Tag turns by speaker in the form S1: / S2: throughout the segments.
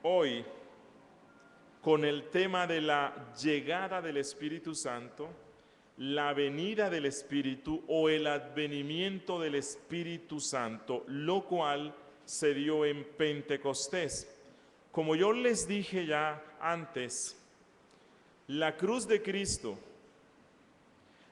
S1: hoy con el tema de la llegada del Espíritu Santo, la venida del Espíritu o el advenimiento del Espíritu Santo, lo cual se dio en Pentecostés. Como yo les dije ya antes, la cruz de Cristo,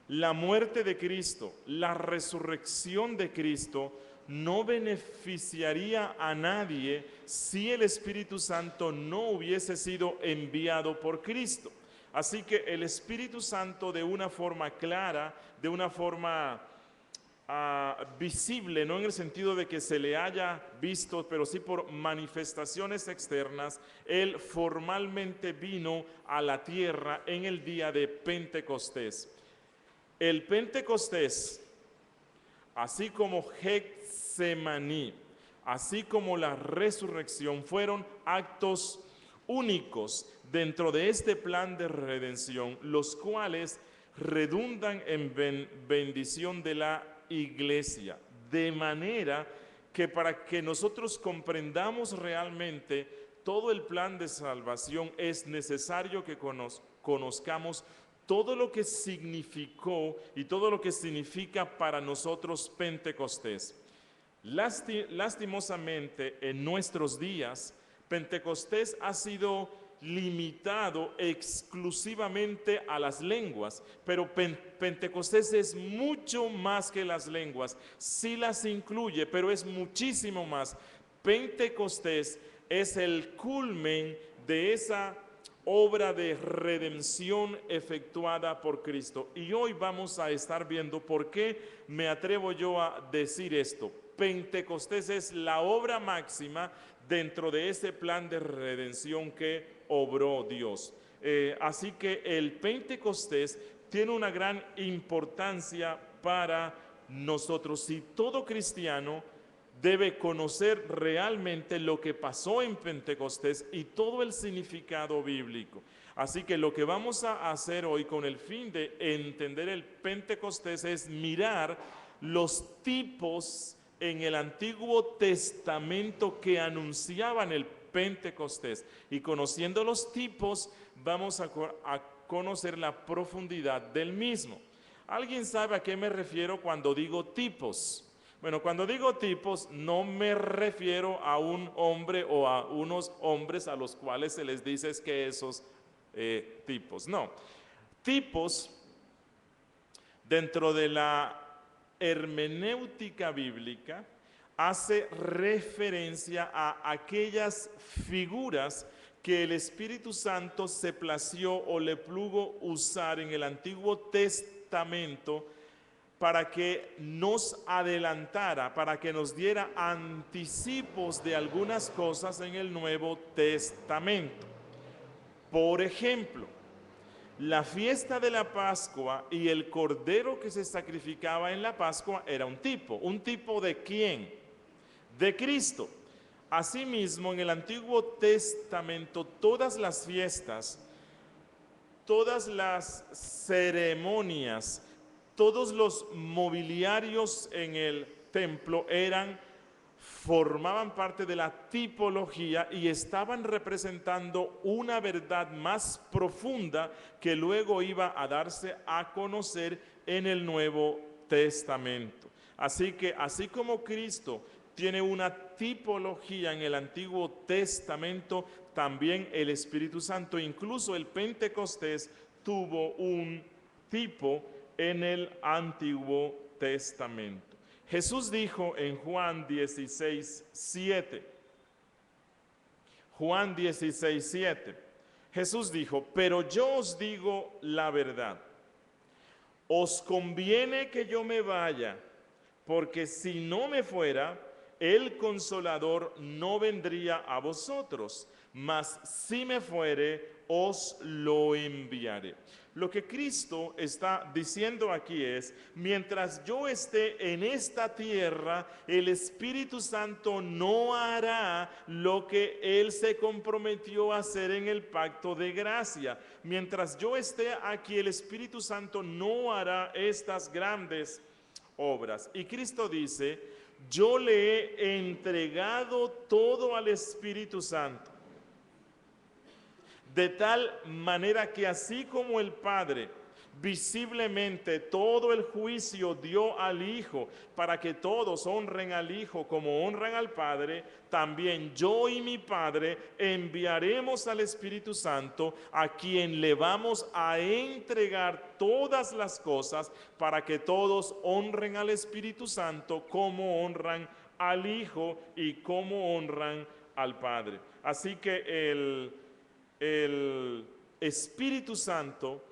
S1: la muerte de Cristo, la resurrección de Cristo no beneficiaría a nadie si el Espíritu Santo no hubiese sido enviado por Cristo. Así que el Espíritu Santo, de una forma clara, de una forma visible, no en el sentido de que se le haya visto, pero sí por manifestaciones externas, Él formalmente vino a la tierra en el día de Pentecostés. El Pentecostés, así como Getsemaní, así como la resurrección, fueron actos únicos dentro de este plan de redención, los cuales redundan en bendición de la iglesia, de manera que para que nosotros comprendamos realmente todo el plan de salvación es necesario que conozcamos todo lo que significó y todo lo que significa para nosotros Pentecostés. Lastimosamente, en nuestros días, Pentecostés ha sido limitado exclusivamente a las lenguas, pero Pentecostés es mucho más que las lenguas. Sí las incluye, pero es muchísimo más. Pentecostés es el culmen de esa obra de redención efectuada por Cristo. Y hoy vamos a estar viendo por qué me atrevo yo a decir esto. Pentecostés es la obra máxima dentro de ese plan de redención que obró Dios. Así que el Pentecostés tiene una gran importancia para nosotros. Si todo cristiano debe conocer realmente lo que pasó en Pentecostés y todo el significado bíblico. Así que lo que vamos a hacer hoy con el fin de entender el Pentecostés es mirar los tipos en el Antiguo Testamento que anunciaban el Pentecostés. Y conociendo los tipos, vamos a conocer la profundidad del mismo. ¿Alguien sabe a qué me refiero cuando digo tipos? Bueno, cuando digo tipos, no me refiero a un hombre o a unos hombres a los cuales se les dice que esos tipos. No, tipos dentro de la hermenéutica bíblica hace referencia a aquellas figuras que el Espíritu Santo se plació o le plugo usar en el Antiguo Testamento para que nos adelantara, para que nos diera anticipos de algunas cosas en el Nuevo Testamento. Por ejemplo, la fiesta de la Pascua y el cordero que se sacrificaba en la Pascua era un tipo ¿de quién? De Cristo. Asimismo, en el Antiguo Testamento, todas las fiestas, todas las ceremonias, todos los mobiliarios en el templo formaban parte de la tipología y estaban representando una verdad más profunda que luego iba a darse a conocer en el Nuevo Testamento. Así que, así como Cristo tiene una tipología en el Antiguo Testamento, también el Espíritu Santo, incluso el Pentecostés, tuvo un tipo en el Antiguo Testamento. Jesús dijo en Juan 16:7. Juan 16:7. Jesús dijo, pero yo os digo la verdad. Os conviene que yo me vaya, porque si no me fuera, el Consolador no vendría a vosotros, mas si me fuere, os lo enviaré. Lo que Cristo está diciendo aquí es, mientras yo esté en esta tierra, el Espíritu Santo no hará lo que Él se comprometió a hacer en el pacto de gracia. Mientras yo esté aquí, el Espíritu Santo no hará estas grandes obras. Y Cristo dice, yo le he entregado todo al Espíritu Santo. de tal manera que así como el Padre visiblemente todo el juicio dio al Hijo para que todos honren al Hijo como honran al Padre, también yo y mi Padre enviaremos al Espíritu Santo, a quien le vamos a entregar todas las cosas para que todos honren al Espíritu Santo como honran al Hijo y como honran al Padre. Así que el Espíritu Santo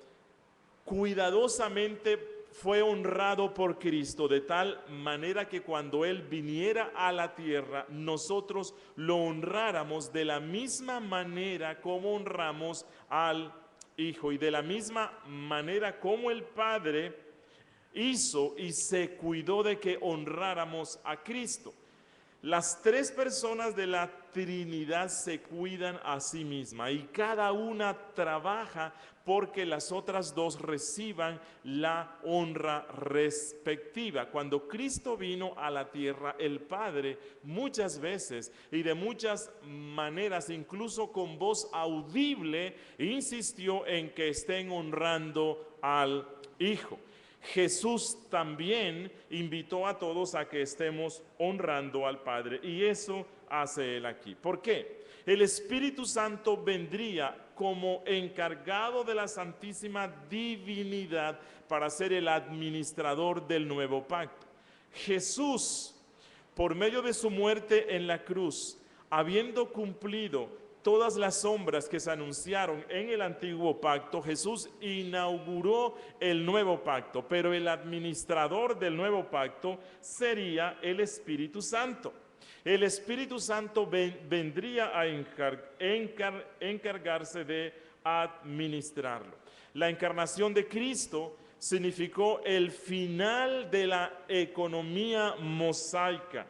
S1: cuidadosamente fue honrado por Cristo, de tal manera que cuando Él viniera a la tierra, nosotros lo honráramos de la misma manera como honramos al Hijo, y de la misma manera como el Padre hizo y se cuidó de que honráramos a Cristo. Las tres personas de la Trinidad se cuidan a sí mismas y cada una trabaja porque las otras dos reciban la honra respectiva. Cuando Cristo vino a la tierra, el Padre muchas veces y de muchas maneras, incluso con voz audible, insistió en que estén honrando al Hijo. Jesús también invitó a todos a que estemos honrando al Padre, y eso hace Él aquí. ¿Por qué? El Espíritu Santo vendría como encargado de la Santísima Divinidad para ser el administrador del nuevo pacto. Jesús, por medio de su muerte en la cruz, habiendo cumplido todas las sombras que se anunciaron en el antiguo pacto, Jesús inauguró el nuevo pacto, pero el administrador del nuevo pacto sería el Espíritu Santo. El Espíritu Santo vendría a encargarse de administrarlo. La encarnación de Cristo significó el final de la economía mosaica.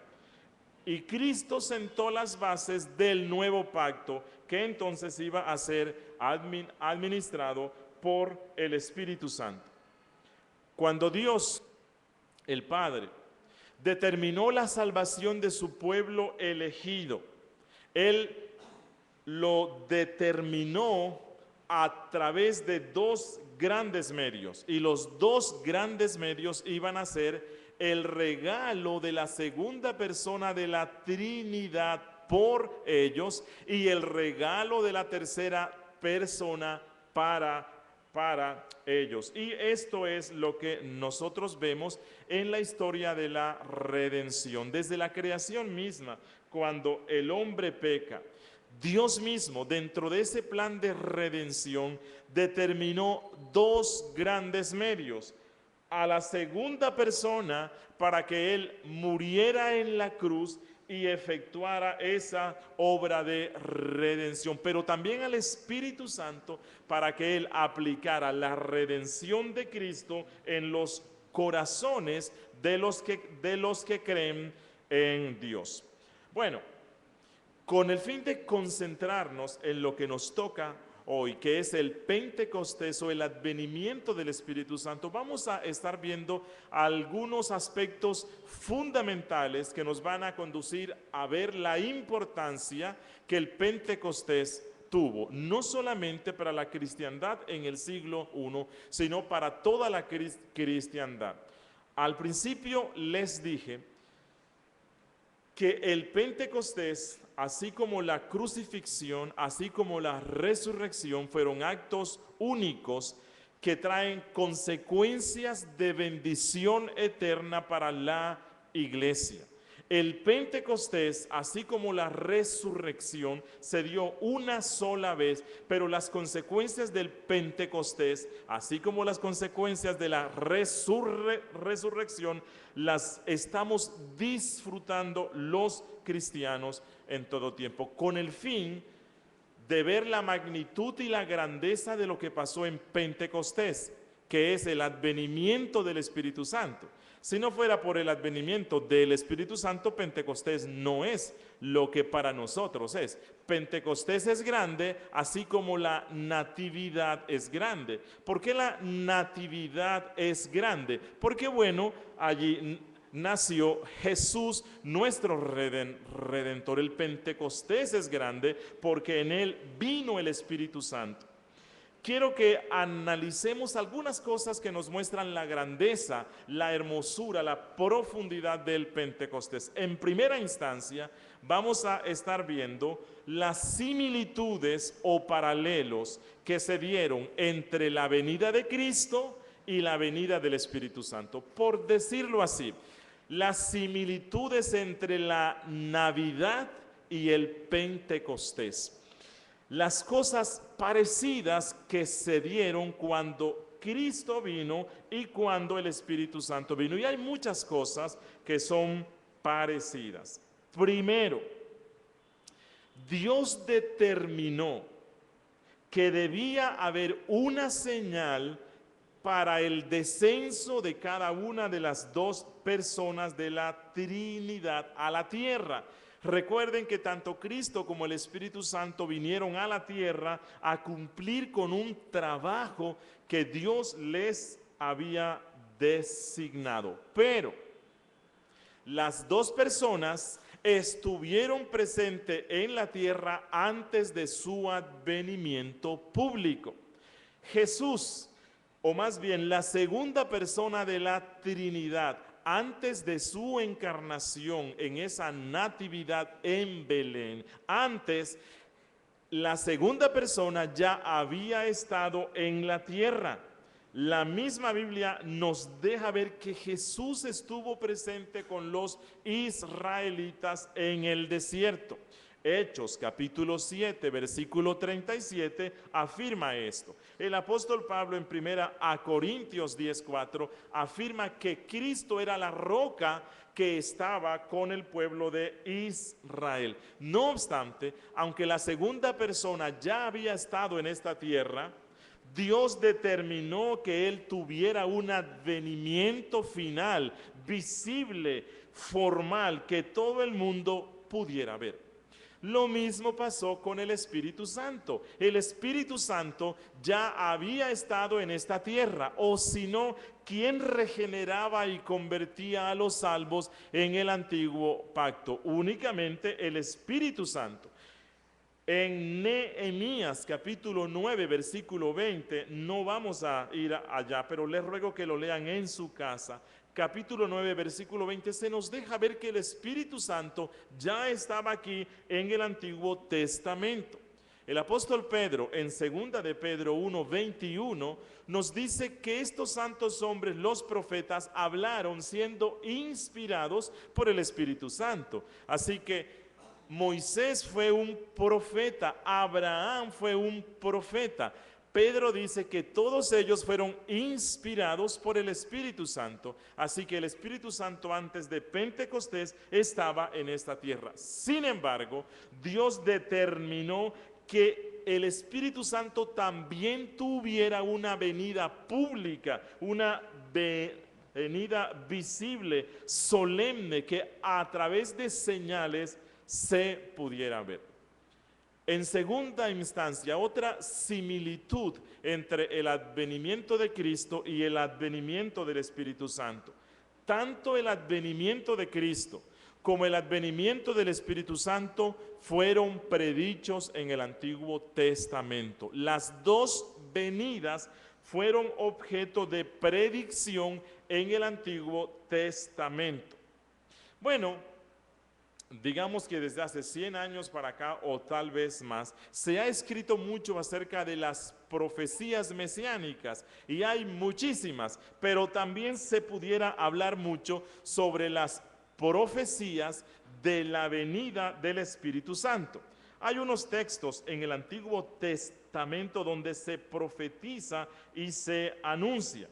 S1: Y Cristo sentó las bases del nuevo pacto, que entonces iba a ser administrado por el Espíritu Santo. Cuando Dios, el Padre, determinó la salvación de su pueblo elegido, Él lo determinó a través de dos grandes medios, y los dos grandes medios iban a ser el regalo de la segunda persona de la Trinidad por ellos y el regalo de la tercera persona para ellos. Y esto es lo que nosotros vemos en la historia de la redención. Desde la creación misma, cuando el hombre peca, Dios mismo, dentro de ese plan de redención, determinó dos grandes medios: a la segunda persona para que Él muriera en la cruz y efectuara esa obra de redención, pero también al Espíritu Santo para que Él aplicara la redención de Cristo en los corazones de los que creen en Dios. Bueno, con el fin de concentrarnos en lo que nos toca hoy, que es el Pentecostés o el advenimiento del Espíritu Santo, vamos a estar viendo algunos aspectos fundamentales que nos van a conducir a ver la importancia que el Pentecostés tuvo, no solamente para la cristiandad en el siglo I, sino para toda la cristiandad. Al principio les dije que el Pentecostés, así como la crucifixión, así como la resurrección, fueron actos únicos que traen consecuencias de bendición eterna para la iglesia. El Pentecostés, así como la resurrección, se dio una sola vez, pero las consecuencias del Pentecostés, así como las consecuencias de la resurrección, las estamos disfrutando los cristianos en todo tiempo, con el fin de ver la magnitud y la grandeza de lo que pasó en Pentecostés, que es el advenimiento del Espíritu Santo. Si no fuera por el advenimiento del Espíritu Santo, Pentecostés no es lo que para nosotros es. Pentecostés es grande, así como la natividad es grande. ¿Por qué la natividad es grande? Porque bueno, allí nació Jesús, nuestro Redentor. El Pentecostés es grande porque en él vino el Espíritu Santo. Quiero que analicemos algunas cosas que nos muestran la grandeza, la hermosura, la profundidad del Pentecostés. En primera instancia, vamos a estar viendo las similitudes o paralelos que se dieron entre la venida de Cristo y la venida del Espíritu Santo. Por decirlo así, las similitudes entre la Navidad y el Pentecostés. Las cosas parecidas que se dieron cuando Cristo vino y cuando el Espíritu Santo vino. Y hay muchas cosas que son parecidas. Primero, Dios determinó que debía haber una señal para el descenso de cada una de las dos personas de la Trinidad a la tierra. Recuerden que tanto Cristo como el Espíritu Santo vinieron a la tierra a cumplir con un trabajo que Dios les había designado. Pero las dos personas estuvieron presentes en la tierra antes de su advenimiento público. Jesús, o más bien la segunda persona de la Trinidad, antes de su encarnación en esa natividad en Belén, antes la segunda persona ya había estado en la tierra. La misma Biblia nos deja ver que Jesús estuvo presente con los israelitas en el desierto. Hechos capítulo 7, versículo 37 afirma esto. El apóstol Pablo en 1 Corintios 10:4 afirma que Cristo era la roca que estaba con el pueblo de Israel. No obstante, aunque la segunda persona ya había estado en esta tierra, Dios determinó que él tuviera un advenimiento final, visible, formal, que todo el mundo pudiera ver. Lo mismo pasó con el Espíritu Santo. El Espíritu Santo ya había estado en esta tierra, o si no, ¿quién regeneraba y convertía a los salvos en el antiguo pacto? Únicamente el Espíritu Santo. En Nehemías capítulo 9 versículo 20, no vamos a ir allá, pero les ruego que lo lean en su casa. Capítulo 9 versículo 20 se nos deja ver que el Espíritu Santo ya estaba aquí en el Antiguo Testamento. El apóstol Pedro en 2 de Pedro 1:21 nos dice que estos santos hombres, los profetas, hablaron siendo inspirados por el Espíritu Santo. Así que Moisés fue un profeta, Abraham fue un profeta. Pedro dice que todos ellos fueron inspirados por el Espíritu Santo. Así que el Espíritu Santo antes de Pentecostés estaba en esta tierra. Sin embargo, Dios determinó que el Espíritu Santo también tuviera una venida pública, una venida visible, solemne, que a través de señales se pudiera ver. En segunda instancia, otra similitud entre el advenimiento de Cristo y el advenimiento del Espíritu Santo. Tanto el advenimiento de Cristo como el advenimiento del Espíritu Santo fueron predichos en el Antiguo Testamento. Las dos venidas fueron objeto de predicción en el Antiguo Testamento. Bueno, digamos que desde hace 100 años para acá o tal vez más, se ha escrito mucho acerca de las profecías mesiánicas y hay muchísimas, pero también se pudiera hablar mucho sobre las profecías de la venida del Espíritu Santo. Hay unos textos en el Antiguo Testamento donde se profetiza y se anuncia.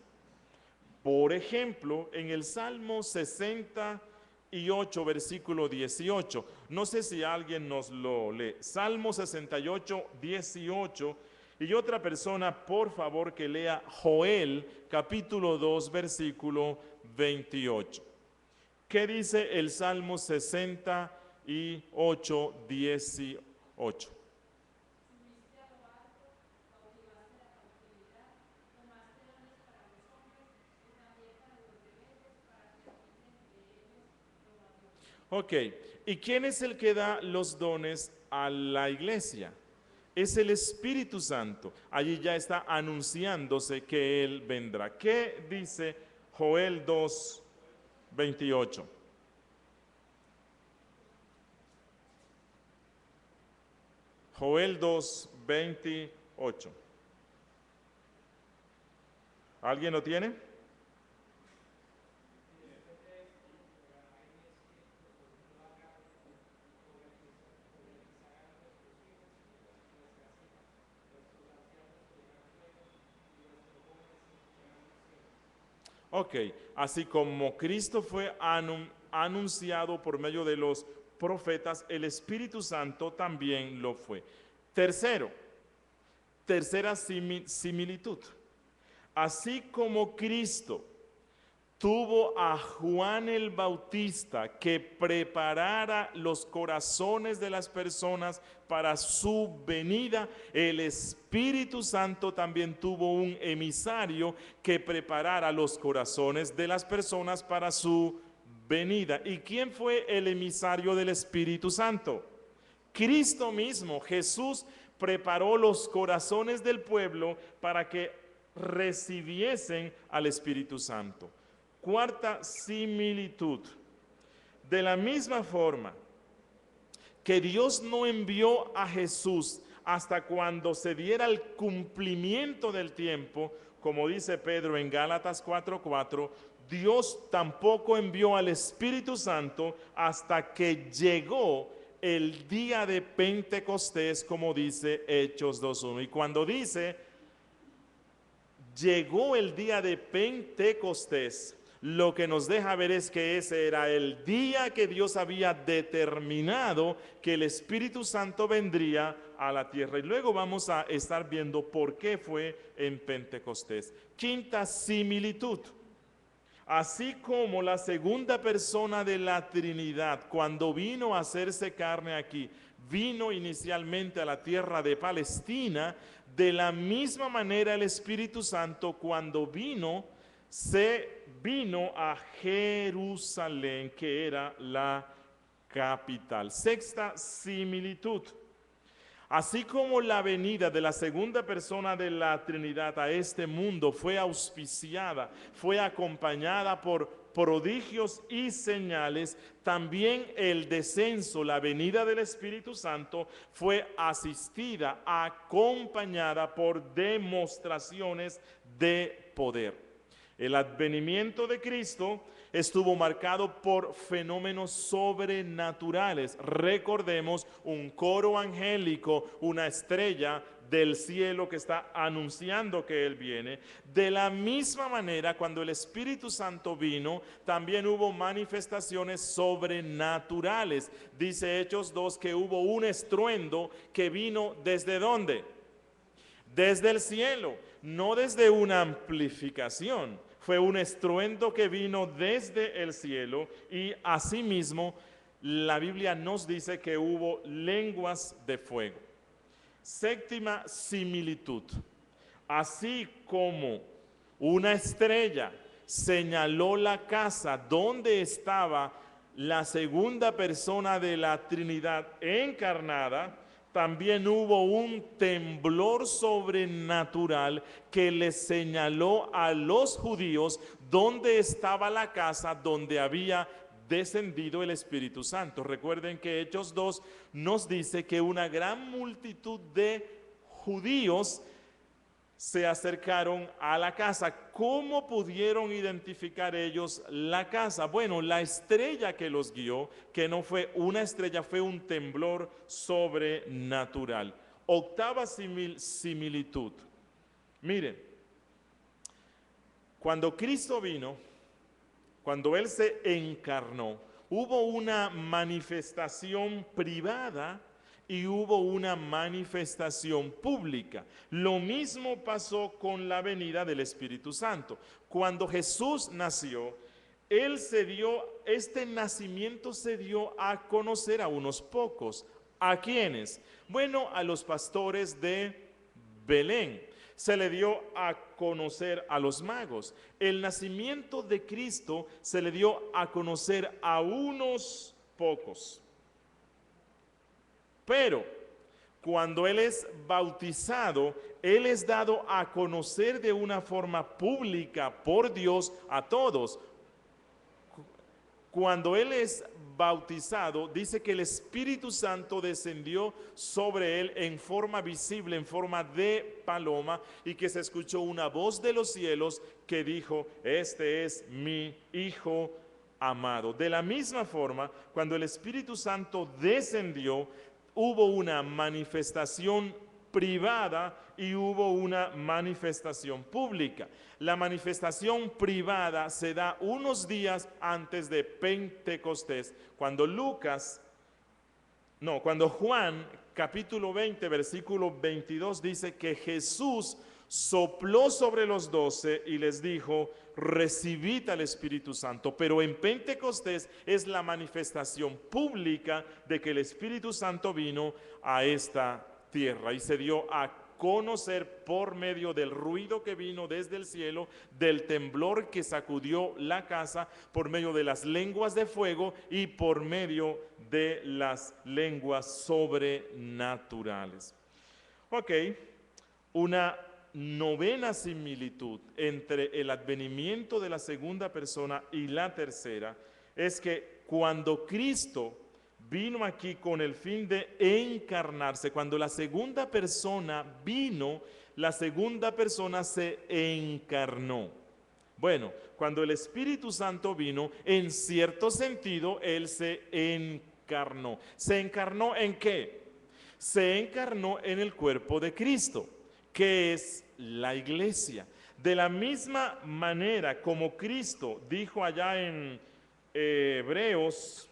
S1: Por ejemplo, en el Salmo 68, versículo 18. No sé si alguien nos lo lee. Salmo 68, 18. Y otra persona, por favor, que lea Joel, capítulo 2, versículo 28. ¿Qué dice el Salmo 68, 18? Ok, ¿y quién es el que da los dones a la iglesia? Es el Espíritu Santo. Allí ya está anunciándose que Él vendrá. ¿Qué dice Joel 2:28? Joel 2:28. ¿Alguien lo tiene? Ok, así como Cristo fue anunciado por medio de los profetas, el Espíritu Santo también lo fue. Tercera similitud. Así como Cristo tuvo a Juan el Bautista que preparara los corazones de las personas para su venida, el Espíritu Santo también tuvo un emisario que preparara los corazones de las personas para su venida. ¿Y quién fue el emisario del Espíritu Santo? Cristo mismo. Jesús preparó los corazones del pueblo para que recibiesen al Espíritu Santo. Cuarta similitud. De la misma forma que Dios no envió a Jesús hasta cuando se diera el cumplimiento del tiempo, como dice Pedro en Gálatas 4:4, Dios tampoco envió al Espíritu Santo hasta que llegó el día de Pentecostés, como dice Hechos 2:1. Y cuando dice llegó el día de Pentecostés, lo que nos deja ver es que ese era el día que Dios había determinado que el Espíritu Santo vendría a la tierra. Y luego vamos a estar viendo por qué fue en Pentecostés. Quinta similitud. Así como la segunda persona de la Trinidad, cuando vino a hacerse carne aquí, vino inicialmente a la tierra de Palestina, de la misma manera el Espíritu Santo cuando vino a Jerusalén, que era la capital. Sexta similitud. Así como la venida de la segunda persona de la Trinidad a este mundo fue auspiciada, fue acompañada por prodigios y señales, también el descenso, la venida del Espíritu Santo fue asistida, acompañada por demostraciones de poder. El advenimiento de Cristo estuvo marcado por fenómenos sobrenaturales. Recordemos un coro angélico, una estrella del cielo que está anunciando que Él viene. De la misma manera, cuando el Espíritu Santo vino, también hubo manifestaciones sobrenaturales. Dice Hechos 2 que hubo un estruendo que vino ¿desde dónde? Desde el cielo, no desde una amplificación. Fue un estruendo que vino desde el cielo y asimismo la Biblia nos dice que hubo lenguas de fuego. Séptima similitud. Así como una estrella señaló la casa donde estaba la segunda persona de la Trinidad encarnada, también hubo un temblor sobrenatural que les señaló a los judíos dónde estaba la casa donde había descendido el Espíritu Santo. Recuerden que Hechos 2 nos dice que una gran multitud de judíos se acercaron a la casa. ¿Cómo pudieron identificar ellos la casa? Bueno, la estrella que los guió, que no fue una estrella, fue un temblor sobrenatural. Octava similitud. Miren, cuando Cristo vino, cuando Él se encarnó, hubo una manifestación privada y hubo una manifestación pública. Lo mismo pasó con la venida del Espíritu Santo. Cuando Jesús nació, este nacimiento se dio a conocer a unos pocos. ¿A quiénes? Bueno, a los pastores de Belén. Se le dio a conocer a los magos. El nacimiento de Cristo se le dio a conocer a unos pocos. Pero cuando Él es bautizado, Él es dado a conocer de una forma pública por Dios a todos. Cuando Él es bautizado, dice que el Espíritu Santo descendió sobre Él en forma visible, en forma de paloma, y que se escuchó una voz de los cielos que dijo: este es mi Hijo amado. De la misma forma, cuando el Espíritu Santo descendió, hubo una manifestación privada y hubo una manifestación pública. La manifestación privada se da unos días antes de Pentecostés, cuando Juan capítulo 20 versículo 22 dice que Jesús sopló sobre los 12 y les dijo: recibid al Espíritu Santo. Pero en Pentecostés es la manifestación pública de que el Espíritu Santo vino a esta tierra y se dio a conocer por medio del ruido que vino desde el cielo, del temblor que sacudió la casa, por medio de las lenguas de fuego y por medio de las lenguas sobrenaturales. Ok, una novena similitud entre el advenimiento de la segunda persona y la tercera es que cuando Cristo vino aquí con el fin de encarnarse, cuando la segunda persona vino, la segunda persona se encarnó. Bueno, cuando el Espíritu Santo vino, en cierto sentido, Él se encarnó. ¿Se encarnó en qué? Se encarnó en el cuerpo de Cristo, que es la iglesia. De la misma manera como Cristo dijo allá en Hebreos,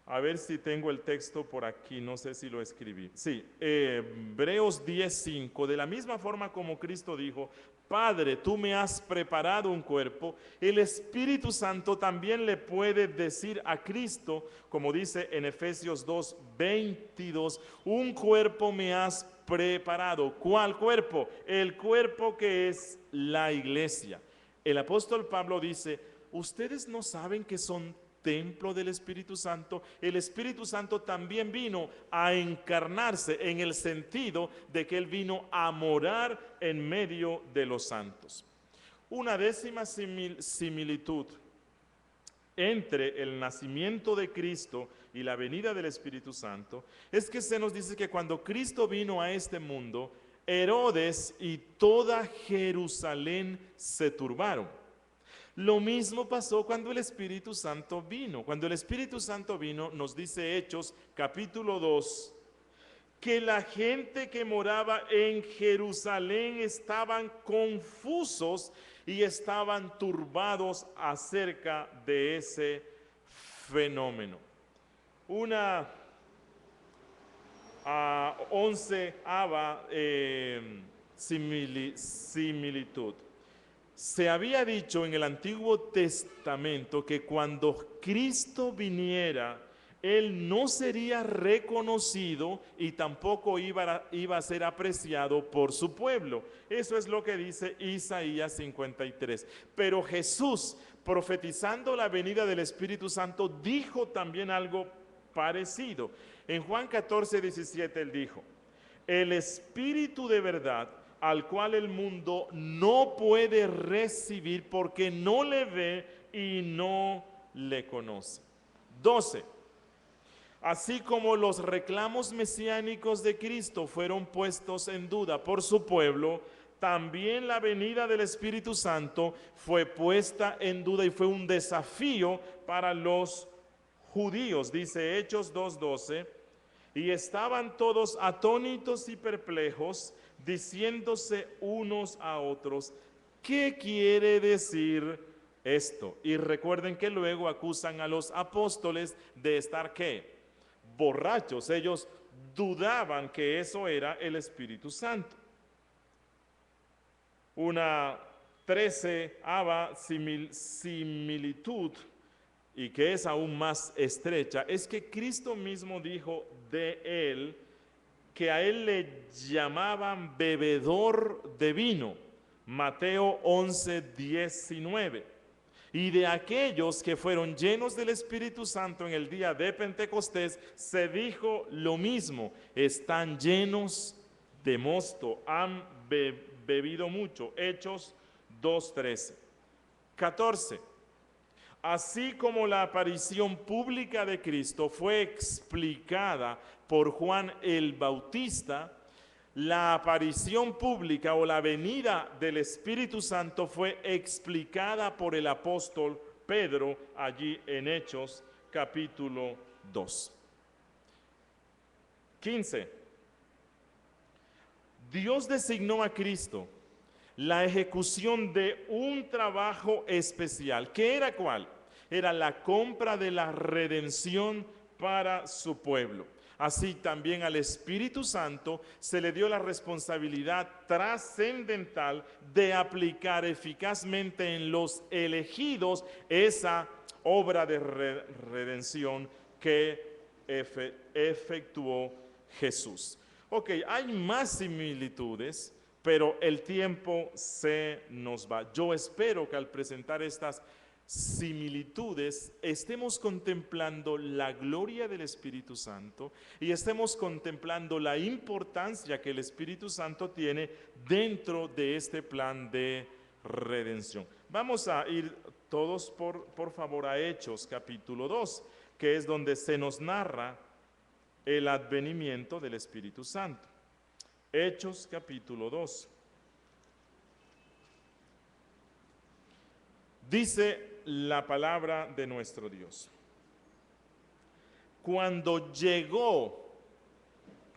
S1: a ver si tengo el texto por aquí, no sé si lo escribí. Sí, Hebreos 10:5, de la misma forma como Cristo dijo: Padre, tú me has preparado un cuerpo, el Espíritu Santo también le puede decir a Cristo, como dice en Efesios 2:22, un cuerpo me has preparado. ¿Cuál cuerpo? El cuerpo que es la iglesia. El apóstol Pablo dice: ustedes no saben que son templo del Espíritu Santo. El Espíritu Santo también vino a encarnarse en el sentido de que Él vino a morar en medio de los santos. Una décima similitud entre el nacimiento de Cristo y la venida del Espíritu Santo es que se nos dice que cuando Cristo vino a este mundo, Herodes y toda Jerusalén se turbaron. Lo mismo pasó cuando el Espíritu Santo vino. Cuando el Espíritu Santo vino, nos dice Hechos capítulo 2, que la gente que moraba en Jerusalén estaban confusos y estaban turbados acerca de ese fenómeno. Una 11ª similitud. Se había dicho en el Antiguo Testamento que cuando Cristo viniera, Él no sería reconocido y tampoco iba a ser apreciado por su pueblo. Eso es lo que dice Isaías 53. Pero Jesús, profetizando la venida del Espíritu Santo, dijo también algo parecido. En Juan 14:17 Él dijo: el Espíritu de verdad, al cual el mundo no puede recibir porque no le ve y no le conoce. 12. Así como los reclamos mesiánicos de Cristo fueron puestos en duda por su pueblo, también la venida del Espíritu Santo fue puesta en duda y fue un desafío para los judíos. Dice Hechos 2:12, y estaban todos atónitos y perplejos, diciéndose unos a otros: ¿qué quiere decir esto? Y recuerden que luego acusan a los apóstoles de estar ¿qué? Borrachos. Ellos dudaban que eso era el Espíritu Santo. Una 13ª similitud, y que es aún más estrecha, es que Cristo mismo dijo de Él que a Él le llamaban bebedor de vino. Mateo 11:19. Y de aquellos que fueron llenos del Espíritu Santo en el día de Pentecostés, se dijo lo mismo: están llenos de mosto, han bebido mucho. Hechos 2:13. 14. Así como la aparición pública de Cristo fue explicada por Juan el Bautista, la aparición pública o la venida del Espíritu Santo fue explicada por el apóstol Pedro allí en Hechos capítulo 2. 15. Dios designó a Cristo la ejecución de un trabajo especial. ¿Qué era cuál? Era la compra de la redención para su pueblo. Así también al Espíritu Santo se le dio la responsabilidad trascendental de aplicar eficazmente en los elegidos esa obra de redención que efectuó Jesús. Ok, hay más similitudes, pero el tiempo se nos va. Yo espero que al presentar estas similitudes estemos contemplando la gloria del Espíritu Santo y estemos contemplando la importancia que el Espíritu Santo tiene dentro de este plan de redención. Vamos a ir todos por favor a Hechos capítulo 2, que es donde se nos narra el advenimiento del Espíritu Santo. Hechos capítulo 2. Dice la palabra de nuestro Dios: cuando llegó,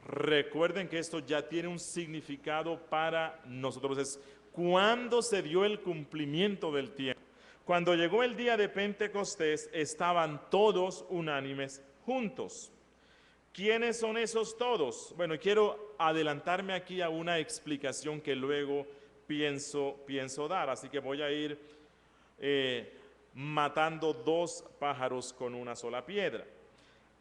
S1: recuerden que esto ya tiene un significado para nosotros, es cuando se dio el cumplimiento del tiempo. Cuando llegó el día de Pentecostés, estaban todos unánimes juntos. ¿Quiénes son esos todos? Bueno, quiero adelantarme aquí a una explicación que luego pienso dar, así que voy a ir matando dos pájaros con una sola piedra.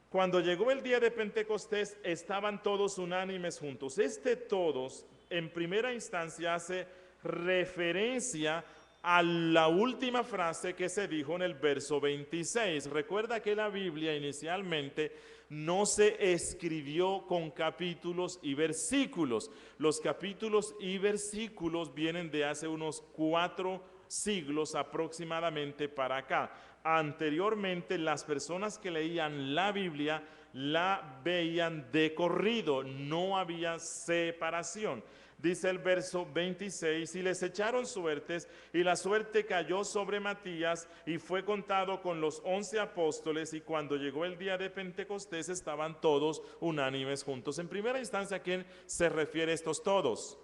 S1: Cuando llegó el día de Pentecostés, estaban todos unánimes juntos. Este todos, en primera instancia, hace referencia a la última frase que se dijo en el verso 26. Recuerda que la Biblia inicialmente no se escribió con capítulos y versículos. Los capítulos y versículos vienen de hace unos 4 siglos aproximadamente para acá. Anteriormente, las personas que leían la Biblia la veían de corrido, no había separación. Dice el verso 26, y les echaron suertes, y la suerte cayó sobre Matías, y fue contado con los 11 apóstoles, y cuando llegó el día de Pentecostés estaban todos unánimes juntos. En primera instancia, ¿a quién se refiere estos todos?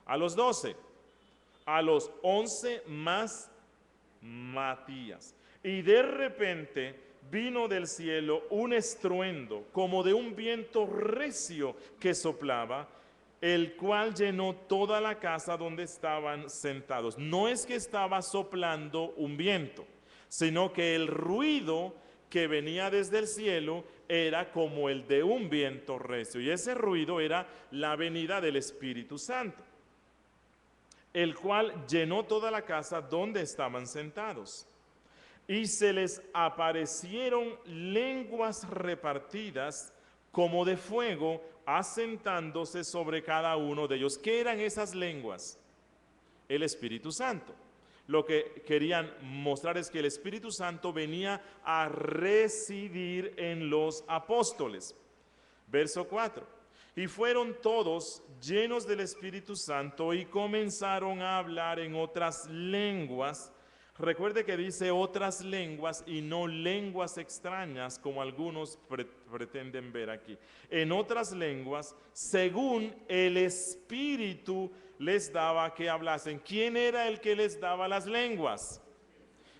S1: A los 12, a los 11 más Matías. Y de repente vino del cielo un estruendo, como de un viento recio que soplaba, el cual llenó toda la casa donde estaban sentados. No es que estaba soplando un viento, sino que el ruido que venía desde el cielo era como el de un viento recio, y ese ruido era la venida del Espíritu Santo, el cual llenó toda la casa donde estaban sentados. Y se les aparecieron lenguas repartidas como de fuego, asentándose sobre cada uno de ellos. ¿Qué eran esas lenguas? El Espíritu Santo. Lo que querían mostrar es que el Espíritu Santo venía a residir en los apóstoles. Verso 4. Y fueron todos llenos del Espíritu Santo y comenzaron a hablar en otras lenguas. Recuerde que dice otras lenguas y no lenguas extrañas, como algunos pretenden ver aquí. En otras lenguas, según el Espíritu les daba que hablasen. ¿Quién era el que les daba las lenguas?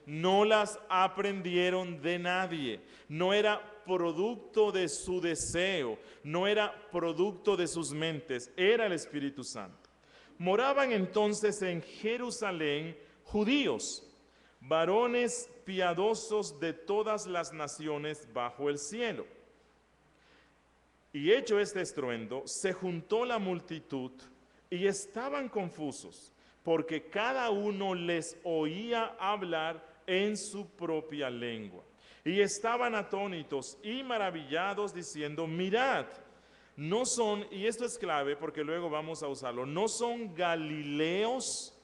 S1: No las aprendieron de nadie. No era producto de su deseo, no era producto de sus mentes, era el Espíritu Santo. Moraban entonces en Jerusalén judíos, varones piadosos de todas las naciones bajo el cielo. Y hecho este estruendo, se juntó la multitud y estaban confusos, porque cada uno les oía hablar en su propia lengua. Y estaban atónitos y maravillados diciendo, mirad, no son, y esto es clave porque luego vamos a usarlo, no son galileos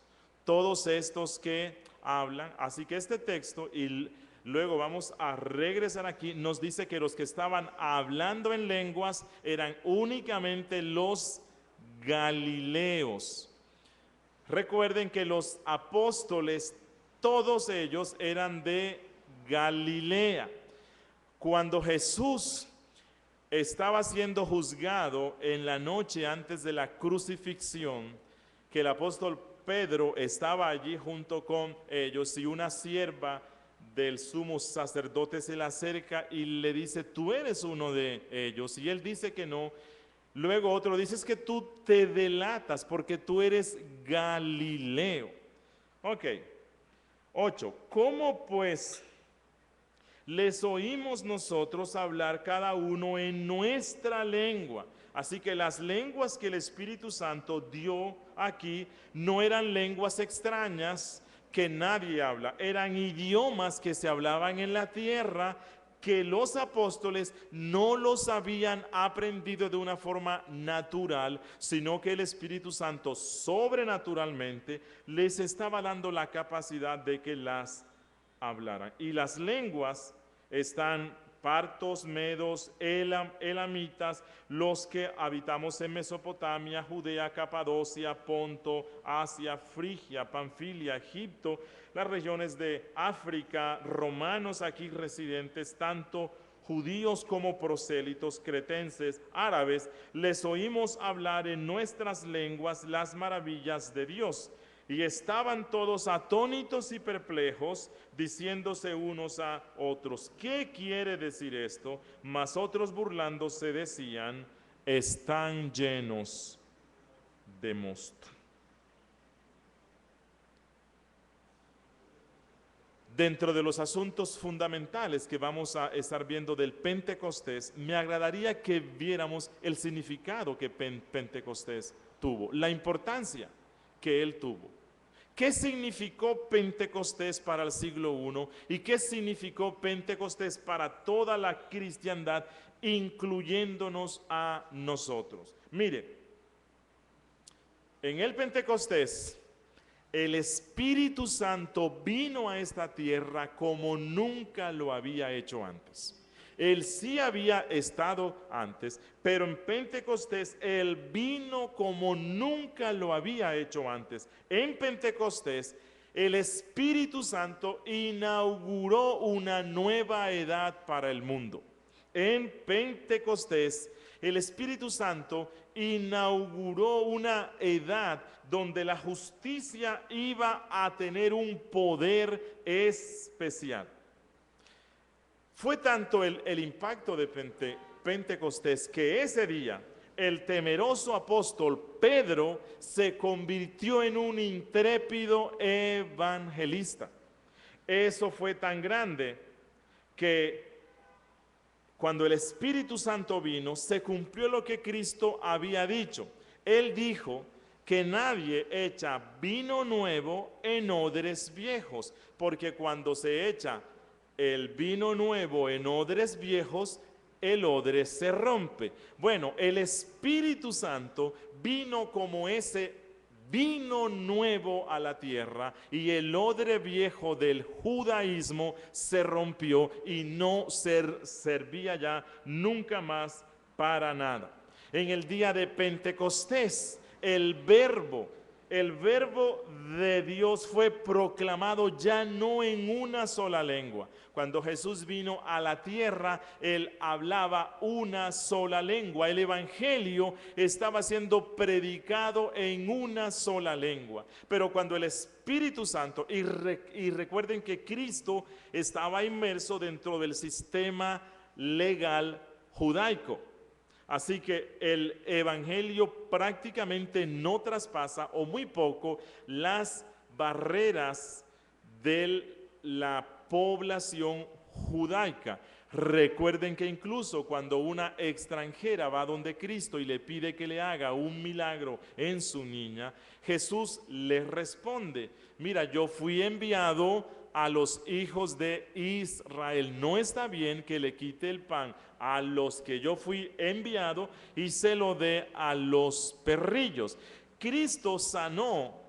S1: todos estos que hablan. Así que este texto, y luego vamos a regresar aquí, nos dice que los que estaban hablando en lenguas eran únicamente los galileos. Recuerden que los apóstoles, todos ellos eran de Galilea. Cuando Jesús estaba siendo juzgado en la noche antes de la crucifixión, que el apóstol Pedro estaba allí junto con ellos, y una sierva del sumo sacerdote se le acerca y le dice, tú eres uno de ellos, y él dice que no. Luego otro dice, es que tú te delatas porque tú eres Galileo. Ok. 8. ¿Cómo pues les oímos nosotros hablar cada uno en nuestra lengua? Así que las lenguas que el Espíritu Santo dio aquí no eran lenguas extrañas que nadie habla, eran idiomas que se hablaban en la tierra, que los apóstoles no los habían aprendido de una forma natural, sino que el Espíritu Santo sobrenaturalmente les estaba dando la capacidad de que las hablaran. Y las lenguas están partos, medos, elamitas, los que habitamos en Mesopotamia, Judea, Capadocia, Ponto, Asia, Frigia, Panfilia, Egipto, las regiones de África, romanos aquí residentes, tanto judíos como prosélitos, cretenses, árabes, les oímos hablar en nuestras lenguas las maravillas de Dios. Y estaban todos atónitos y perplejos, diciéndose unos a otros, ¿qué quiere decir esto? Mas otros burlándose decían, están llenos de mosto. Dentro de los asuntos fundamentales que vamos a estar viendo del Pentecostés, me agradaría que viéramos el significado que Pentecostés tuvo, la importancia que él tuvo. ¿Qué significó Pentecostés para el siglo I y qué significó Pentecostés para toda la cristiandad, incluyéndonos a nosotros? Mire, en el Pentecostés, el Espíritu Santo vino a esta tierra como nunca lo había hecho antes. Él sí había estado antes, pero en Pentecostés Él vino como nunca lo había hecho antes. En Pentecostés el Espíritu Santo inauguró una nueva edad para el mundo. En Pentecostés el Espíritu Santo inauguró una edad donde la justicia iba a tener un poder especial. Fue tanto el impacto de Pentecostés que ese día el temeroso apóstol Pedro se convirtió en un intrépido evangelista. Eso fue tan grande que cuando el Espíritu Santo vino, se cumplió lo que Cristo había dicho. Él dijo que nadie echa vino nuevo en odres viejos, porque cuando se echa el vino nuevo en odres viejos, el odre se rompe. Bueno, el Espíritu Santo vino como ese vino nuevo a la tierra y el odre viejo del judaísmo se rompió y no servía ya nunca más para nada. En el día de Pentecostés, el verbo de Dios fue proclamado ya no en una sola lengua. Cuando Jesús vino a la tierra, Él hablaba una sola lengua. El Evangelio estaba siendo predicado en una sola lengua. Pero cuando el Espíritu Santo, y recuerden que Cristo estaba inmerso dentro del sistema legal judaico. Así que el Evangelio prácticamente no traspasa o muy poco las barreras de la población judaica. Recuerden que incluso cuando una extranjera va donde Cristo y le pide que le haga un milagro en su niña, Jesús le responde, mira, yo fui enviado a los hijos de Israel. No está bien que le quite el pan a los que yo fui enviado y se lo dé a los perrillos. Cristo sanó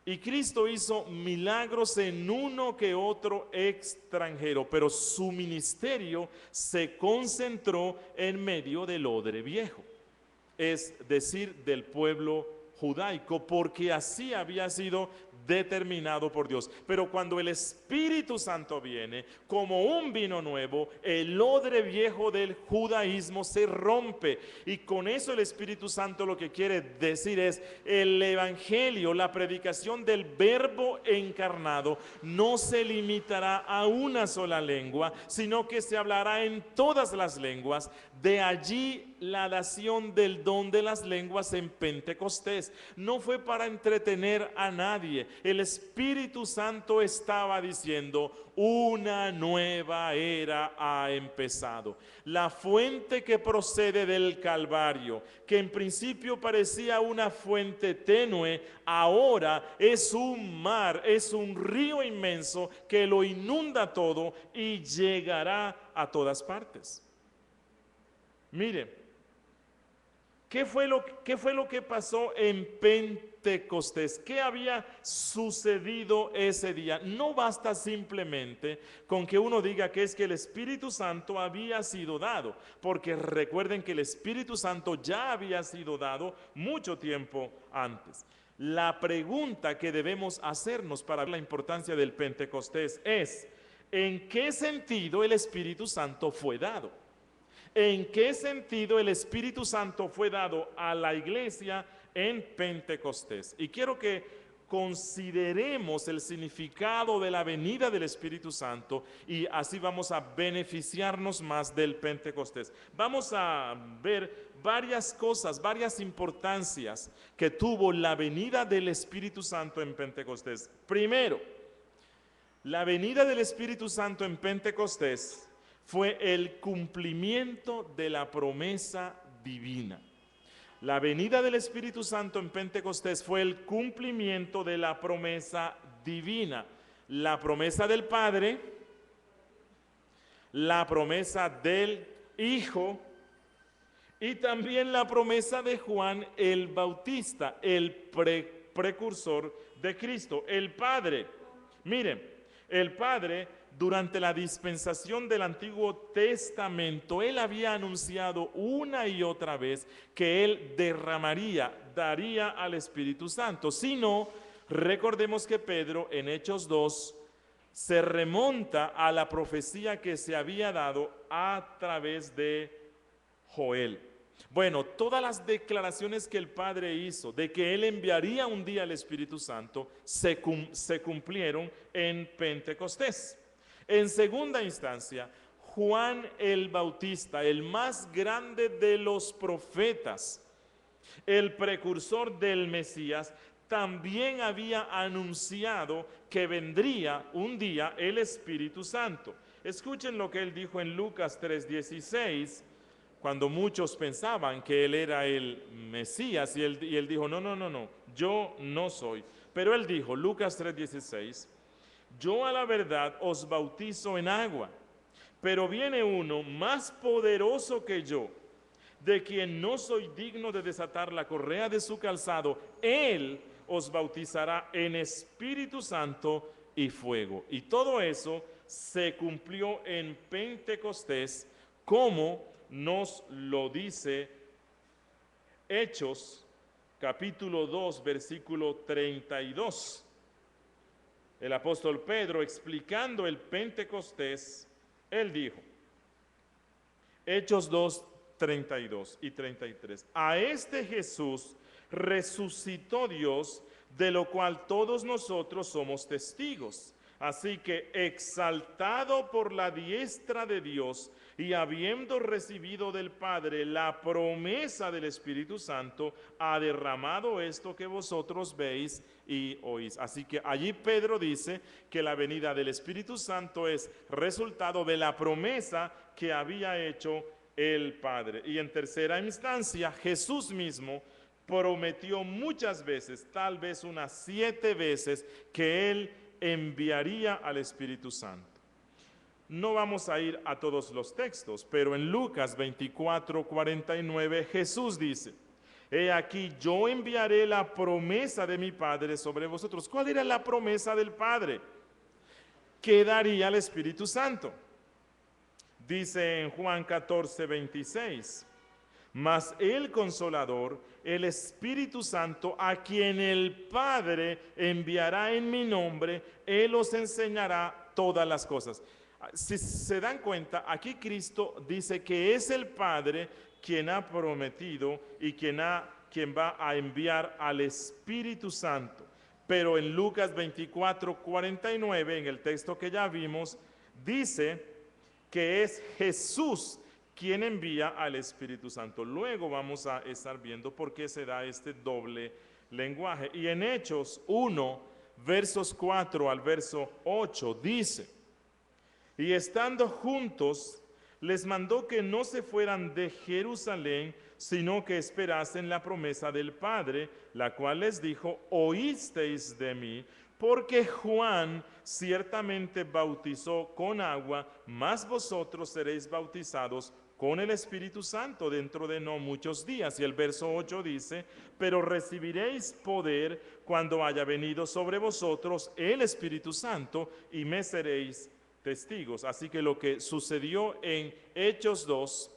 S1: y Cristo hizo milagros en uno que otro extranjero, pero su ministerio se concentró en medio del odre viejo, es decir, del pueblo judaico, porque así había sido determinado por Dios. Pero cuando el Espíritu Santo viene como un vino nuevo, el odre viejo del judaísmo se rompe, y con eso el Espíritu Santo lo que quiere decir es el evangelio, la predicación del verbo encarnado no se limitará a una sola lengua, sino que se hablará en todas las lenguas. De allí la dación del don de las lenguas en Pentecostés. No fue para entretener a nadie. El Espíritu Santo estaba diciendo, una nueva era ha empezado. La fuente que procede del Calvario, que en principio parecía una fuente tenue, ahora es un mar, es un río inmenso que lo inunda todo y llegará a todas partes. Mire, ¿qué fue lo que pasó en Pentecostés? ¿Qué había sucedido ese día? No basta simplemente con que uno diga que es que el Espíritu Santo había sido dado, porque recuerden que el Espíritu Santo ya había sido dado mucho tiempo antes. La pregunta que debemos hacernos para ver la importancia del Pentecostés es, ¿en qué sentido el Espíritu Santo fue dado? ¿En qué sentido el Espíritu Santo fue dado a la iglesia en Pentecostés? Y quiero que consideremos el significado de la venida del Espíritu Santo y así vamos a beneficiarnos más del Pentecostés. Vamos a ver varias cosas, varias importancias que tuvo la venida del Espíritu Santo en Pentecostés. Primero, la venida del Espíritu Santo en Pentecostés fue el cumplimiento de la promesa divina. La venida del Espíritu Santo en Pentecostés fue el cumplimiento de la promesa divina. La promesa del Padre, la promesa del Hijo y también la promesa de Juan el Bautista, el precursor de Cristo. El Padre, miren, el Padre, durante la dispensación del Antiguo Testamento, Él había anunciado una y otra vez que Él daría al Espíritu Santo. Si no, recordemos que Pedro en Hechos 2 se remonta a la profecía que se había dado a través de Joel. Bueno, todas las declaraciones que el Padre hizo de que Él enviaría un día al Espíritu Santo se cumplieron en Pentecostés. En segunda instancia, Juan el Bautista, el más grande de los profetas, el precursor del Mesías, también había anunciado que vendría un día el Espíritu Santo. Escuchen lo que él dijo en Lucas 3:16, cuando muchos pensaban que él era el Mesías, y él dijo, no, yo no soy. Pero él dijo, Lucas 3:16, yo a la verdad os bautizo en agua, pero viene uno más poderoso que yo, de quien no soy digno de desatar la correa de su calzado. Él os bautizará en Espíritu Santo y fuego. Y todo eso se cumplió en Pentecostés, como nos lo dice Hechos capítulo 2, versículo 32. El apóstol Pedro, explicando el Pentecostés, él dijo, Hechos 2, 32 y 33, a este Jesús resucitó Dios, de lo cual todos nosotros somos testigos. Así que exaltado por la diestra de Dios y habiendo recibido del Padre la promesa del Espíritu Santo, ha derramado esto que vosotros veis y oís. Así que allí Pedro dice que la venida del Espíritu Santo es resultado de la promesa que había hecho el Padre. Y en tercera instancia, Jesús mismo prometió muchas veces, tal vez unas 7 veces, que Él enviaría al Espíritu Santo. No vamos a ir a todos los textos, pero en Lucas 24:49 Jesús dice: he aquí, yo enviaré la promesa de mi Padre sobre vosotros. ¿Cuál era la promesa del Padre? Que daría el Espíritu Santo. Dice en Juan 14:26, mas el Consolador, el Espíritu Santo, a quien el Padre enviará en mi nombre, Él os enseñará todas las cosas. Si se dan cuenta, aquí Cristo dice que es el Padre quien ha prometido y quien va a enviar al Espíritu Santo. Pero en Lucas 24:49, en el texto que ya vimos, dice que es Jesús quien envía al Espíritu Santo. Luego vamos a estar viendo por qué se da este doble lenguaje. Y en Hechos 1, versos 4 al verso 8, dice: y estando juntos, les mandó que no se fueran de Jerusalén, sino que esperasen la promesa del Padre, la cual les dijo: oísteis de mí, porque Juan ciertamente bautizó con agua, mas vosotros seréis bautizados con el Espíritu Santo dentro de no muchos días. Y el verso 8 dice: pero recibiréis poder cuando haya venido sobre vosotros el Espíritu Santo, y me seréis testigos. Así que lo que sucedió en Hechos 2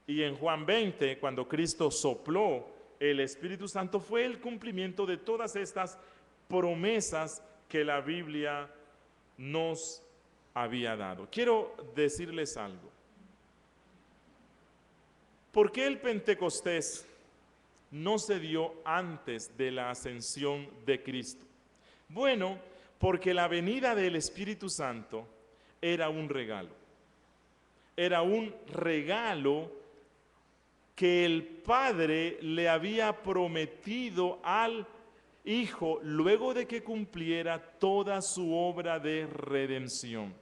S1: y en Juan 20, cuando Cristo sopló el Espíritu Santo, fue el cumplimiento de todas estas promesas que la Biblia nos había dado. Quiero decirles algo. ¿Por qué el Pentecostés no se dio antes de la ascensión de Cristo? Bueno, porque la venida del Espíritu Santo era un regalo. Era un regalo que el Padre le había prometido al Hijo luego de que cumpliera toda su obra de redención.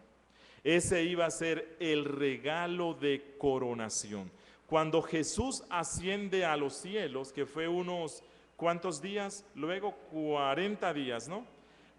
S1: Ese iba a ser el regalo de coronación. Cuando Jesús asciende a los cielos, que fue unos ¿cuántos días? Luego 40 días, ¿no?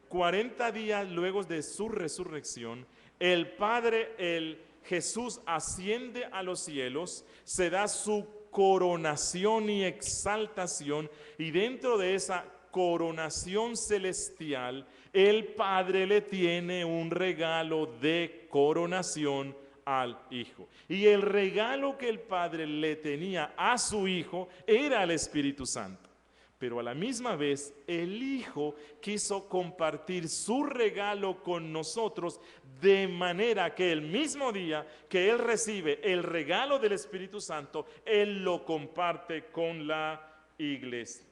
S1: 40 días luego de su resurrección, el Padre, Jesús asciende a los cielos, se da su coronación y exaltación, y dentro de esa coronación celestial, el Padre le tiene un regalo de coronación al Hijo. Y el regalo que el Padre le tenía a su Hijo era el Espíritu Santo. Pero a la misma vez, el Hijo quiso compartir su regalo con nosotros, de manera que el mismo día que Él recibe el regalo del Espíritu Santo, Él lo comparte con la iglesia.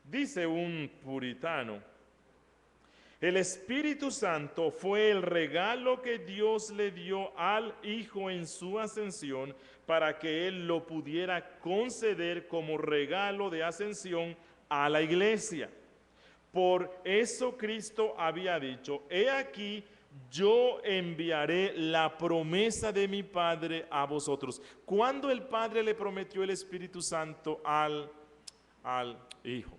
S1: Dice un puritano: el Espíritu Santo fue el regalo que Dios le dio al Hijo en su ascensión, para que Él lo pudiera conceder como regalo de ascensión a la iglesia. Por eso Cristo había dicho: he aquí, yo enviaré la promesa de mi Padre a vosotros. ¿Cuándo el Padre le prometió el Espíritu Santo al Hijo?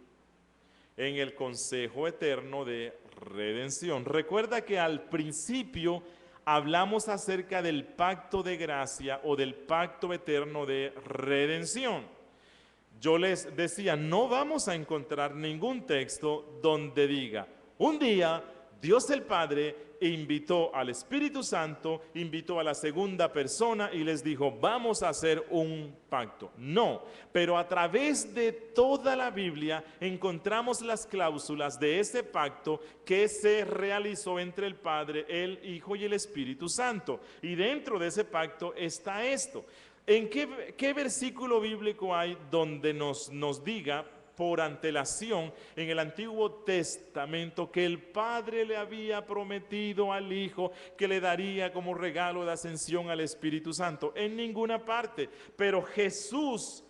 S1: En el consejo eterno de redención. Recuerda que al principio hablamos acerca del pacto de gracia o del pacto eterno de redención. Yo les decía, no vamos a encontrar ningún texto donde diga: un día Dios el Padre invitó al Espíritu Santo, invitó a la segunda persona y les dijo: vamos a hacer un pacto. No, pero a través de toda la Biblia encontramos las cláusulas de ese pacto que se realizó entre el Padre, el Hijo y el Espíritu Santo. Y dentro de ese pacto está esto. ¿En qué versículo bíblico hay donde nos diga por antelación en el Antiguo Testamento que el Padre le había prometido al Hijo que le daría como regalo de ascensión al Espíritu Santo. En ninguna parte. Pero Jesús,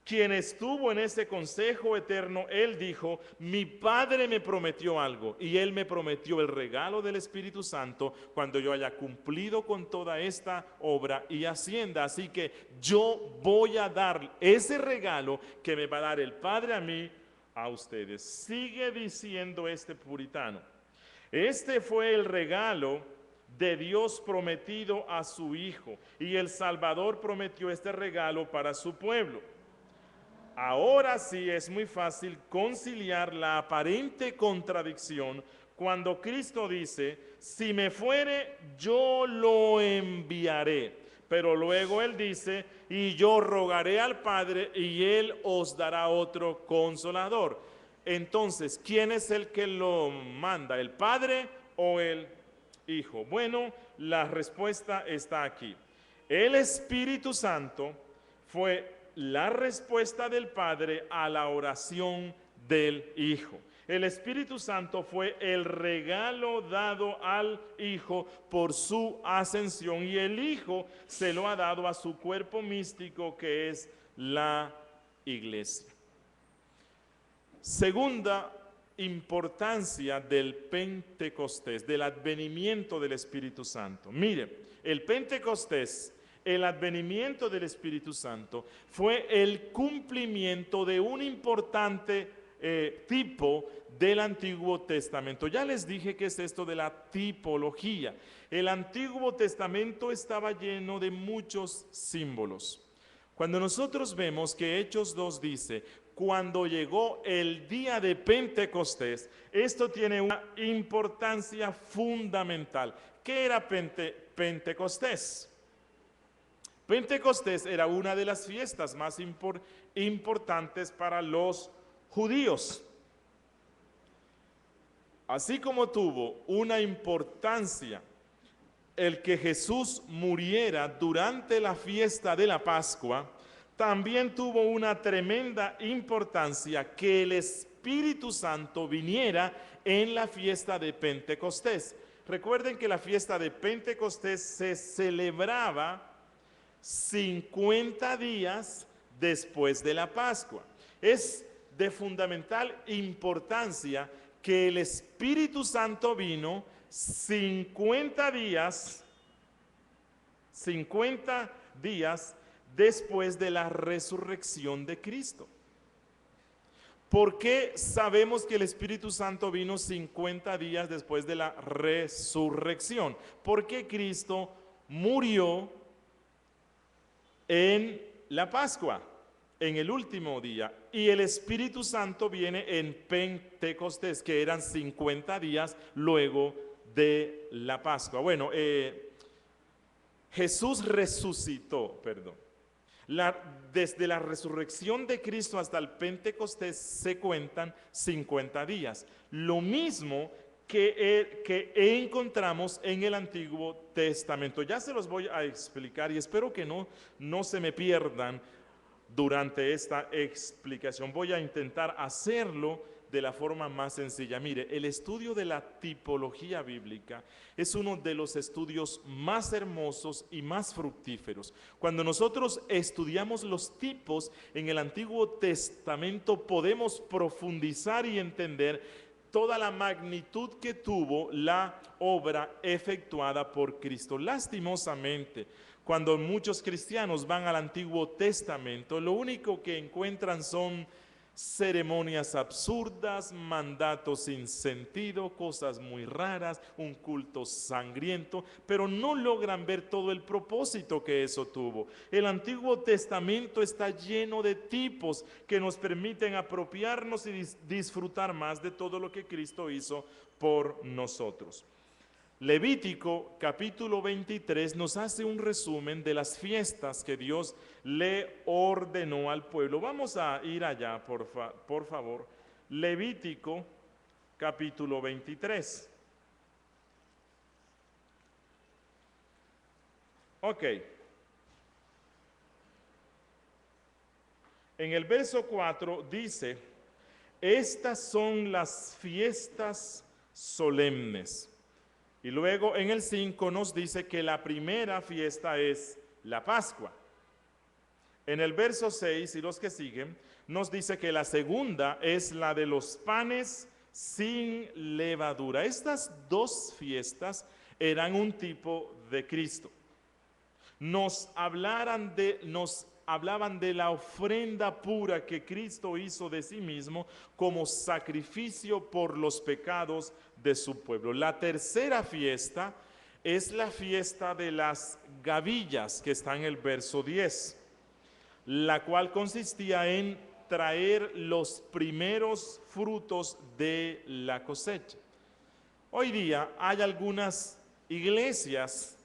S1: quien estuvo en ese consejo eterno, Él dijo, mi Padre me prometió algo y Él me prometió el regalo del Espíritu Santo cuando yo haya cumplido con toda esta obra y hacienda. Así que yo voy a dar ese regalo que me va a dar el Padre a mí, a ustedes. Sigue diciendo este puritano. Este fue el regalo de Dios prometido a su Hijo y el Salvador prometió este regalo para su pueblo. Ahora sí es muy fácil conciliar la aparente contradicción cuando Cristo dice, si me fuere, yo lo enviaré. Pero luego Él dice, y yo rogaré al Padre y Él os dará otro consolador. Entonces, ¿quién es el que lo manda? ¿El Padre o el Hijo? Bueno, la respuesta está aquí. El Espíritu Santo fue la respuesta del Padre a la oración del Hijo. El Espíritu Santo fue el regalo dado al Hijo por su ascensión y el Hijo se lo ha dado a su cuerpo místico que es la Iglesia. Segunda importancia del Pentecostés, del advenimiento del Espíritu Santo. Mire, el Pentecostés, el advenimiento del Espíritu Santo, fue el cumplimiento de un importante tipo del Antiguo Testamento. Ya les dije que es esto de la tipología. El Antiguo Testamento estaba lleno de muchos símbolos. Cuando nosotros vemos que Hechos 2 dice, cuando llegó el día de Pentecostés, esto tiene una importancia fundamental. ¿Qué era Pentecostés? Pentecostés era una de las fiestas más importantes para los judíos. Así como tuvo una importancia el que Jesús muriera durante la fiesta de la Pascua, también tuvo una tremenda importancia que el Espíritu Santo viniera en la fiesta de Pentecostés. Recuerden que la fiesta de Pentecostés se celebraba 50 días después de la Pascua. Es de fundamental importancia que el Espíritu Santo vino 50 días después de la resurrección de Cristo. ¿Por qué sabemos que el Espíritu Santo vino 50 días después de la resurrección? Porque Cristo murió en la Pascua, en el último día, y el Espíritu Santo viene en Pentecostés, que eran 50 días luego de la Pascua. Bueno, Jesús resucitó, desde la resurrección de Cristo hasta el Pentecostés se cuentan 50 días. Lo mismo que encontramos en el Antiguo Testamento. Ya se los voy a explicar y espero que no se me pierdan durante esta explicación. Voy a intentar hacerlo de la forma más sencilla. Mire, el estudio de la tipología bíblica es uno de los estudios más hermosos y más fructíferos. Cuando nosotros estudiamos los tipos en el Antiguo Testamento, podemos profundizar y entender toda la magnitud que tuvo la obra efectuada por Cristo. Lastimosamente, cuando muchos cristianos van al Antiguo Testamento, lo único que encuentran son ceremonias absurdas, mandatos sin sentido, cosas muy raras, un culto sangriento, pero no logran ver todo el propósito que eso tuvo. El Antiguo Testamento está lleno de tipos que nos permiten apropiarnos y disfrutar más de todo lo que Cristo hizo por nosotros. Levítico capítulo 23 nos hace un resumen de las fiestas que Dios le ordenó al pueblo. Vamos a ir allá, por favor. Levítico capítulo 23. Ok. En el verso 4 dice, estas son las fiestas solemnes. Y luego en el 5 nos dice que la primera fiesta es la Pascua. En el verso 6 y los que siguen, nos dice que la segunda es la de los panes sin levadura. Estas dos fiestas eran un tipo de Cristo. Nos hablaban de la ofrenda pura que Cristo hizo de sí mismo como sacrificio por los pecados de su pueblo. La tercera fiesta es la fiesta de las gavillas, que está en el verso 10, la cual consistía en traer los primeros frutos de la cosecha. Hoy día hay algunas iglesias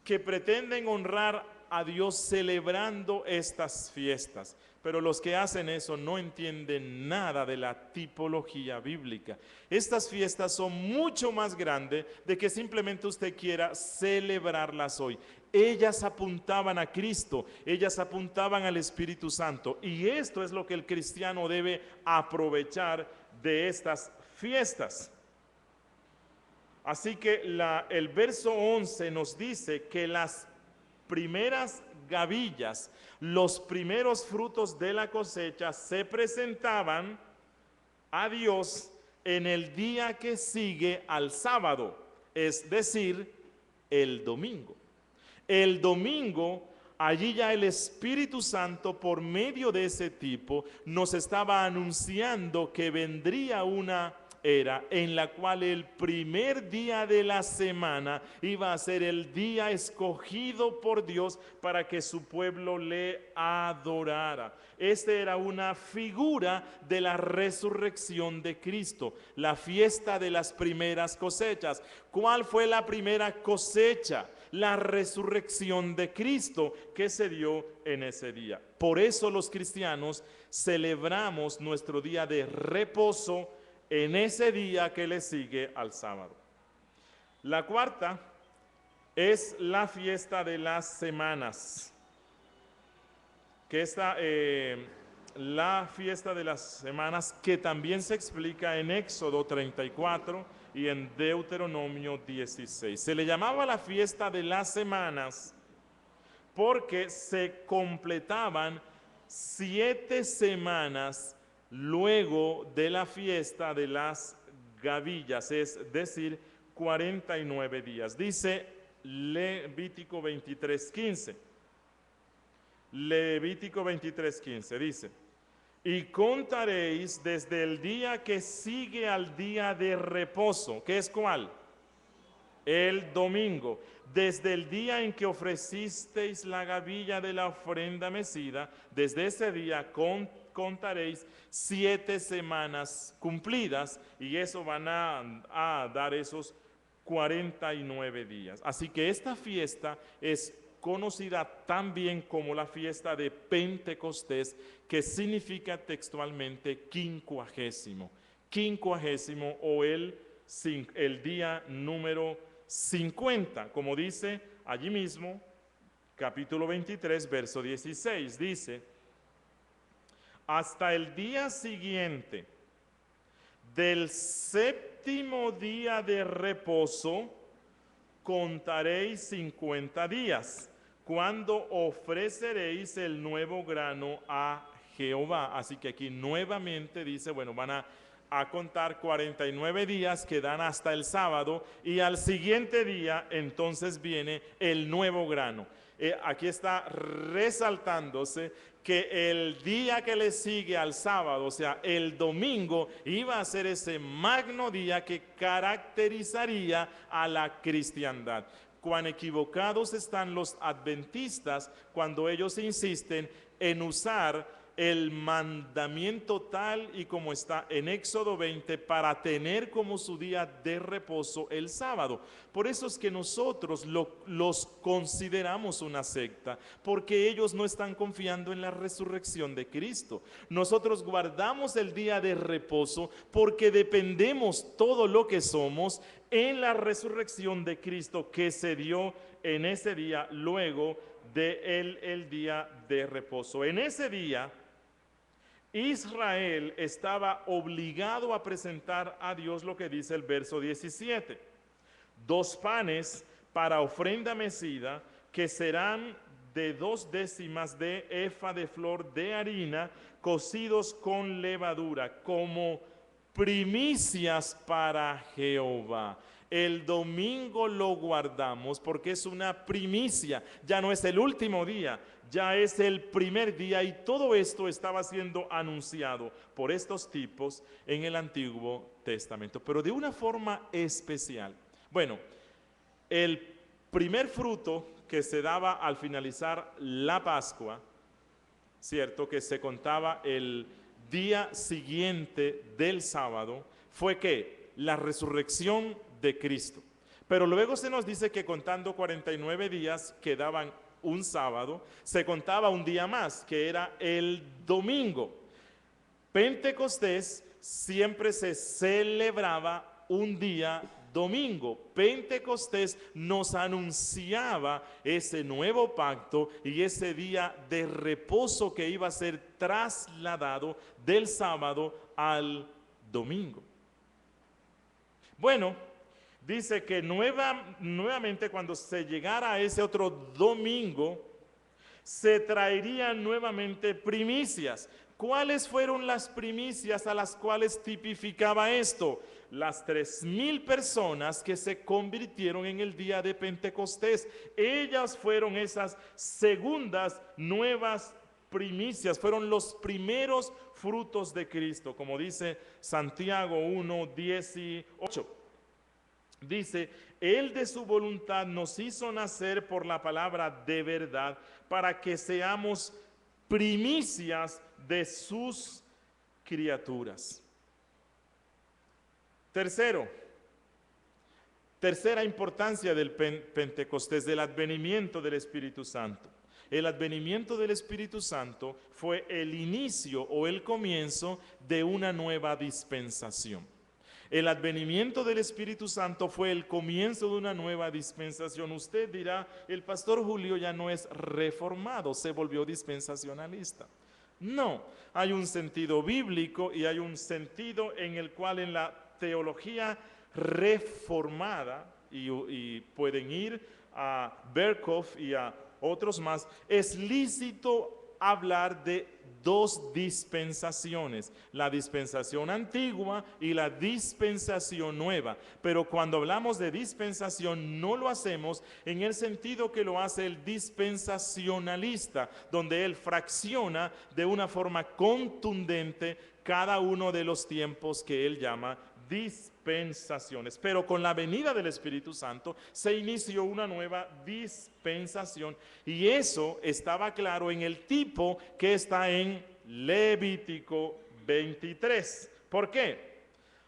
S1: que pretenden honrar a Dios celebrando estas fiestas, pero los que hacen eso no entienden nada de la tipología bíblica. Estas fiestas son mucho más grandes de que simplemente usted quiera celebrarlas hoy. Ellas apuntaban a Cristo, ellas apuntaban al Espíritu Santo, y esto es lo que el cristiano debe aprovechar de estas fiestas. Así que el verso 11 nos dice que las primeras gavillas, los primeros frutos de la cosecha, se presentaban a Dios en el día que sigue al sábado, es decir, el domingo. El domingo, allí ya el Espíritu Santo, por medio de ese tipo, nos estaba anunciando que vendría una era en la cual el primer día de la semana iba a ser el día escogido por Dios para que su pueblo le adorara. Esta era una figura de la resurrección de Cristo, la fiesta de las primeras cosechas. ¿Cuál fue la primera cosecha? La resurrección de Cristo que se dio en ese día. Por eso los cristianos celebramos nuestro día de reposo en ese día que le sigue al sábado. La cuarta es la fiesta de las semanas, que está la fiesta de las semanas, que también se explica en Éxodo 34 y en Deuteronomio 16. Se le llamaba la fiesta de las semanas porque se completaban 7 semanas luego de la fiesta de las gavillas, es decir, 49 días. Dice Levítico 23:15. Levítico 23:15 dice, y contaréis desde el día que sigue al día de reposo, ¿que es cuál? El domingo, desde el día en que ofrecisteis la gavilla de la ofrenda mecida, desde ese día contaréis 7 semanas cumplidas, y eso van a dar esos 49 días. Así que esta fiesta es conocida también como la fiesta de Pentecostés, que significa textualmente quincuagésimo o el día número 50, como dice allí mismo, capítulo 23, verso 16, dice, hasta el día siguiente del 7º día de reposo contaréis 50 días, cuando ofreceréis el nuevo grano a Jehová. Así que aquí nuevamente dice, bueno, van a contar 49 días que dan hasta el sábado, y al siguiente día entonces viene el nuevo grano. Aquí está resaltándose que el día que le sigue al sábado, o sea, el domingo, iba a ser ese magno día que caracterizaría a la cristiandad. Cuán equivocados están los adventistas cuando ellos insisten en usar el mandamiento tal y como está en Éxodo 20 para tener como su día de reposo el sábado. Por eso es que nosotros los consideramos una secta, porque ellos no están confiando en la resurrección de Cristo. Nosotros guardamos el día de reposo porque dependemos todo lo que somos en la resurrección de Cristo que se dio en ese día luego de el día de reposo. En ese día Israel estaba obligado a presentar a Dios lo que dice el verso 17. 2 panes para ofrenda mecida, que serán de 2 décimas de efa de flor de harina, cocidos con levadura, como primicias para Jehová. El domingo lo guardamos porque es una primicia, ya no es el último día, ya es el primer día, y todo esto estaba siendo anunciado por estos tipos en el Antiguo Testamento, pero de una forma especial. Bueno, el primer fruto que se daba al finalizar la Pascua, cierto, que se contaba el día siguiente del sábado, fue que la resurrección de Cristo. Pero luego se nos dice que contando 49 días quedaban un sábado, se contaba un día más, que era el domingo. Pentecostés siempre se celebraba un día domingo. Pentecostés nos anunciaba ese nuevo pacto y ese día de reposo que iba a ser trasladado del sábado al domingo. Bueno, dice que nuevamente cuando se llegara a ese otro domingo, se traerían nuevamente primicias. ¿Cuáles fueron las primicias a las cuales tipificaba esto? Las 3,000 personas que se convirtieron en el día de Pentecostés. Ellas fueron esas segundas nuevas primicias, fueron los primeros frutos de Cristo, como dice Santiago 1:18. Dice, Él de su voluntad nos hizo nacer por la palabra de verdad, para que seamos primicias de sus criaturas. Tercera importancia del Pentecostés, del advenimiento del Espíritu Santo. El advenimiento del Espíritu Santo fue el inicio o el comienzo de una nueva dispensación. El advenimiento del Espíritu Santo fue el comienzo de una nueva dispensación. Usted dirá, el pastor Julio ya no es reformado, se volvió dispensacionalista. No, hay un sentido bíblico y hay un sentido en el cual en la teología reformada, y pueden ir a Berkhoff y a otros más, es lícito hablar de 2 dispensaciones, la dispensación antigua y la dispensación nueva. Pero cuando hablamos de dispensación no lo hacemos en el sentido que lo hace el dispensacionalista, donde él fracciona de una forma contundente cada uno de los tiempos que él llama dispensaciones. Pero con la venida del Espíritu Santo se inició una nueva dispensación, y eso estaba claro en el tipo que está en Levítico 23. ¿Por qué?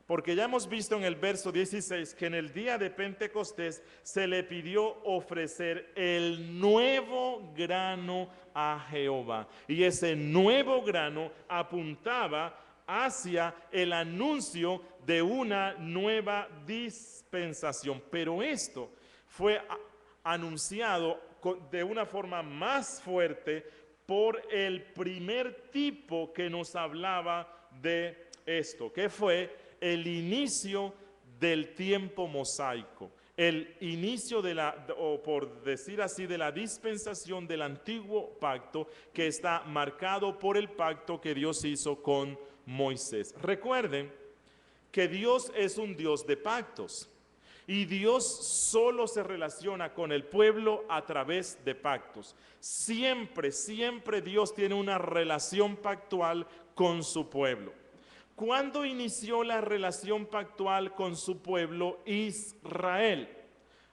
S1: Porque ya hemos visto en el verso 16 que en el día de Pentecostés se le pidió ofrecer el nuevo grano a Jehová, y ese nuevo grano apuntaba hacia el anuncio de una nueva dispensación. Pero esto fue anunciado de una forma más fuerte por el primer tipo que nos hablaba de esto, que fue el inicio del tiempo mosaico, el inicio de o por decir así, de la dispensación del antiguo pacto, que está marcado por el pacto que Dios hizo con Moisés. Recuerden que Dios es un Dios de pactos, y Dios solo se relaciona con el pueblo a través de pactos. Siempre, siempre Dios tiene una relación pactual con su pueblo. ¿Cuándo inició la relación pactual con su pueblo Israel?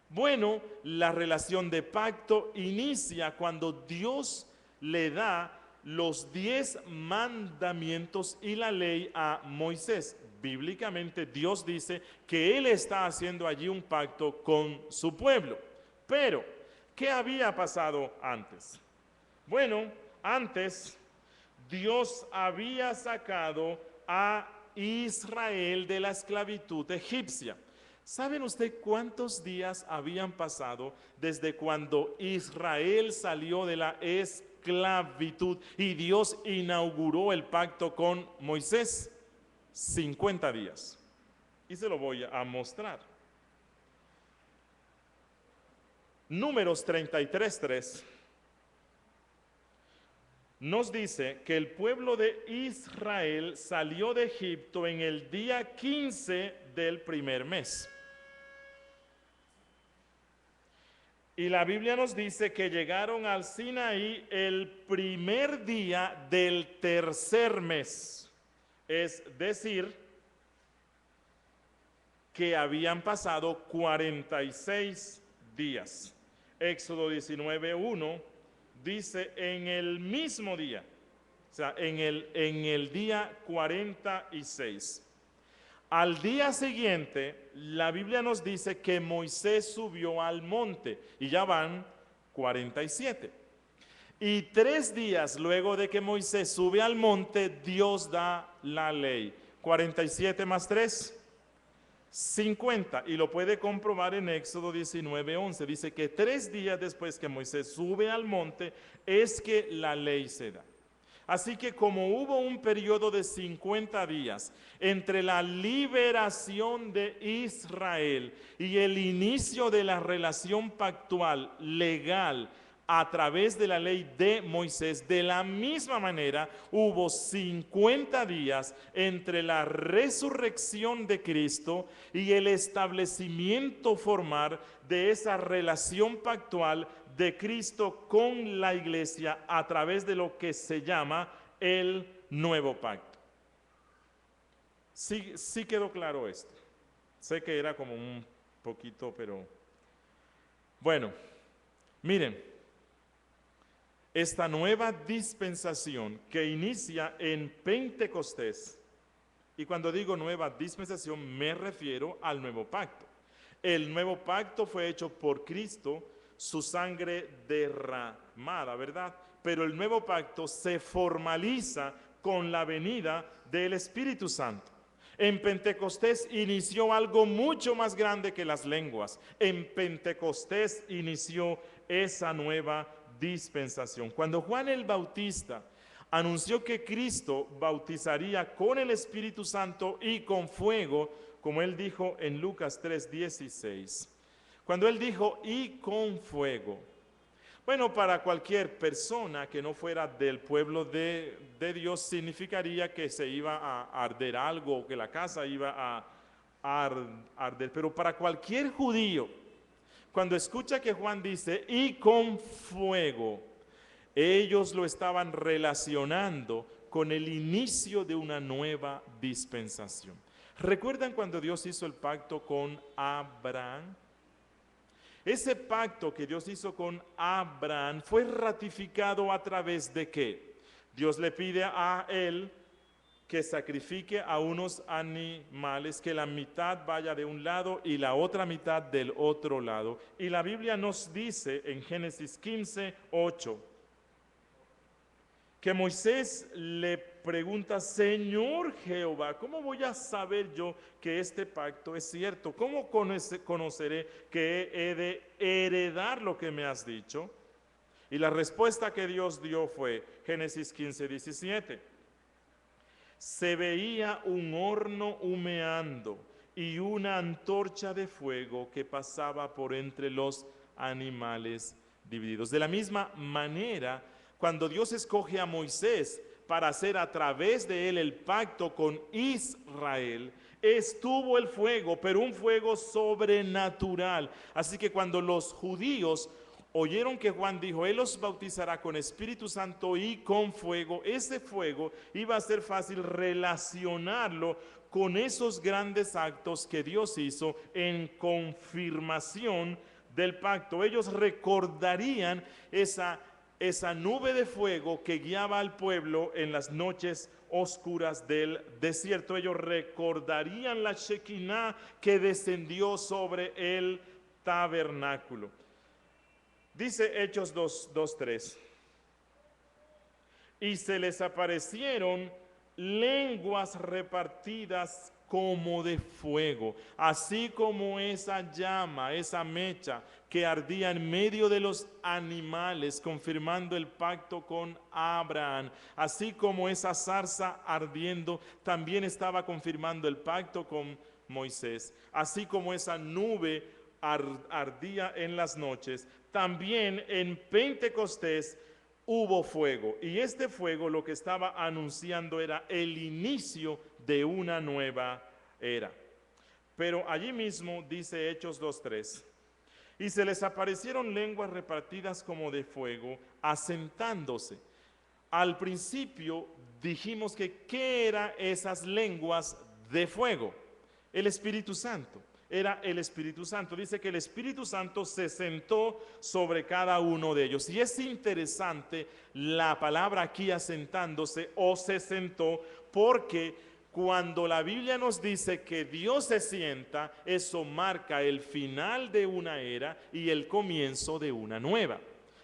S1: Bueno, la relación de pacto inicia cuando Dios le da los 10 mandamientos y la ley a Moisés. Bíblicamente Dios dice que Él está haciendo allí un pacto con su pueblo. Pero, ¿qué había pasado antes? Bueno, antes Dios había sacado a Israel de la esclavitud egipcia. ¿Saben usted cuántos días habían pasado desde cuando Israel salió de la esclavitud esclavitud y Dios inauguró el pacto con Moisés. 50 días. Y se lo voy a mostrar. Números 33:3 nos dice que el pueblo de Israel salió de Egipto en el día 15 del primer mes. Y la Biblia nos dice que llegaron al Sinaí el primer día del tercer mes. Es decir, que habían pasado 46 días. Éxodo 19:1 dice en el mismo día, o sea, en el día 46. Al día siguiente, la Biblia nos dice que Moisés subió al monte y ya van 47. Y 3 días luego de que Moisés sube al monte, Dios da la ley. 47 más 3, 50. Y lo puede comprobar en Éxodo 19:11. Dice que 3 días después que Moisés sube al monte es que la ley se da. Así que como hubo un periodo de 50 días entre la liberación de Israel y el inicio de la relación pactual legal a través de la ley de Moisés, de la misma manera hubo 50 días entre la resurrección de Cristo y el establecimiento formal de esa relación pactual de Cristo con la iglesia a través de lo que se llama el nuevo pacto. Sí quedó claro esto. Sé que era como un poquito, pero bueno, miren, esta nueva dispensación que inicia en Pentecostés, y cuando digo nueva dispensación me refiero al nuevo pacto. El nuevo pacto fue hecho por Cristo, su sangre derramada, ¿verdad? Pero el nuevo pacto se formaliza con la venida del Espíritu Santo. En Pentecostés inició algo mucho más grande que las lenguas. En Pentecostés inició esa nueva dispensación. Cuando Juan el Bautista anunció que Cristo bautizaría con el Espíritu Santo y con fuego, como él dijo en Lucas 3:16. Cuando él dijo y con fuego, bueno, para cualquier persona que no fuera del pueblo de Dios significaría que se iba a arder algo, o que la casa iba a arder. Pero para cualquier judío, cuando escucha que Juan dice y con fuego, ellos lo estaban relacionando con el inicio de una nueva dispensación. ¿Recuerdan cuando Dios hizo el pacto con Abraham? Ese pacto que Dios hizo con Abraham fue ratificado a través de ¿qué? Dios le pide a él que sacrifique a unos animales, que la mitad vaya de un lado y la otra mitad del otro lado. Y la Biblia nos dice en Génesis 15:8 que Moisés le pregunta: Señor Jehová, ¿cómo voy a saber yo que este pacto es cierto? ¿Cómo conoceré que he de heredar lo que me has dicho? Y la respuesta que Dios dio fue Génesis 15:17. Se veía un horno humeando y una antorcha de fuego que pasaba por entre los animales divididos. De la misma manera, cuando Dios escoge a Moisés para hacer a través de él el pacto con Israel, estuvo el fuego, pero un fuego sobrenatural. Así que cuando los judíos oyeron que Juan dijo, él los bautizará con Espíritu Santo y con fuego, ese fuego iba a ser fácil relacionarlo con esos grandes actos que Dios hizo en confirmación del pacto. Ellos recordarían esa nube de fuego que guiaba al pueblo en las noches oscuras del desierto. Ellos recordarían la Shekinah que descendió sobre el tabernáculo. Dice Hechos 2:3. Y se les aparecieron lenguas repartidas como de fuego, así como esa llama, esa mecha que ardía en medio de los animales, confirmando el pacto con Abraham, así como esa zarza ardiendo también estaba confirmando el pacto con Moisés, así como esa nube ardía en las noches, también en Pentecostés hubo fuego, y este fuego lo que estaba anunciando era el inicio de una nueva era. Pero allí mismo dice Hechos 2:3, y se les aparecieron lenguas repartidas como de fuego, asentándose. Al principio dijimos que ¿qué eran esas lenguas de fuego? El Espíritu Santo. Era el Espíritu Santo. Dice que el Espíritu Santo se sentó sobre cada uno de ellos. Y es interesante la palabra aquí asentándose o se sentó, porque cuando la Biblia nos dice que Dios se sienta, eso marca el final de una era y el comienzo de una nueva.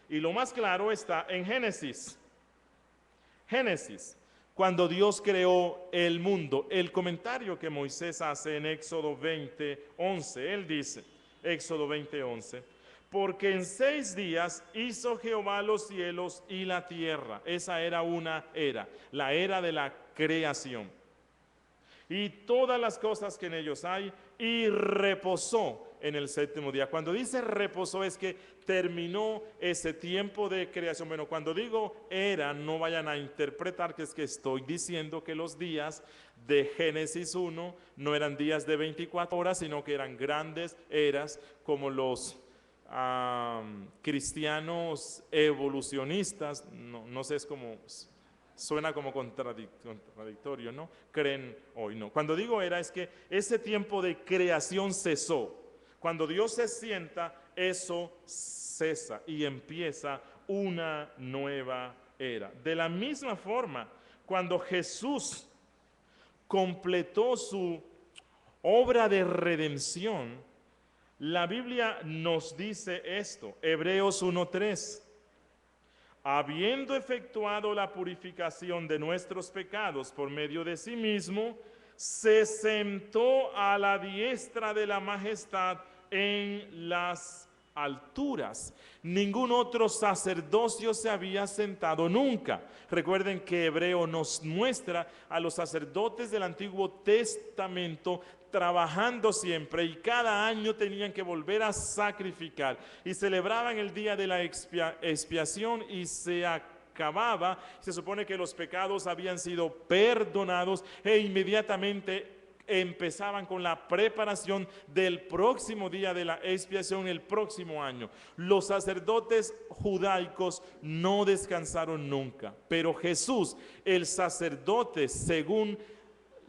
S1: Y lo más claro está en Génesis. Génesis, cuando Dios creó el mundo, el comentario que Moisés hace en Éxodo 20:11, él dice, Éxodo 20:11, porque en 6 días hizo Jehová los cielos y la tierra. Esa era una era, la era de la creación, y todas las cosas que en ellos hay, y reposó en el 7º día. Cuando dice reposó es que terminó ese tiempo de creación. Bueno, cuando digo era, no vayan a interpretar que es que estoy diciendo que los días de Génesis 1 no eran días de 24 horas, sino que eran grandes eras, como los cristianos evolucionistas, no sé, es como... Suena como contradictorio, ¿no? Creen hoy, no. Cuando digo era, es que ese tiempo de creación cesó. Cuando Dios se sienta, eso cesa y empieza una nueva era. De la misma forma, cuando Jesús completó su obra de redención, la Biblia nos dice esto, Hebreos 1:3. Habiendo efectuado la purificación de nuestros pecados por medio de sí mismo, se sentó a la diestra de la majestad en las alturas. Ningún otro sacerdocio se había sentado nunca. Recuerden que Hebreo nos muestra a los sacerdotes del Antiguo Testamento trabajando siempre, y cada año tenían que volver a sacrificar, y celebraban el día de la expiación, y se acababa, se supone que los pecados habían sido perdonados, e inmediatamente empezaban con la preparación del próximo día de la expiación el próximo año. Los sacerdotes judaicos no descansaron nunca, pero Jesús, el sacerdote según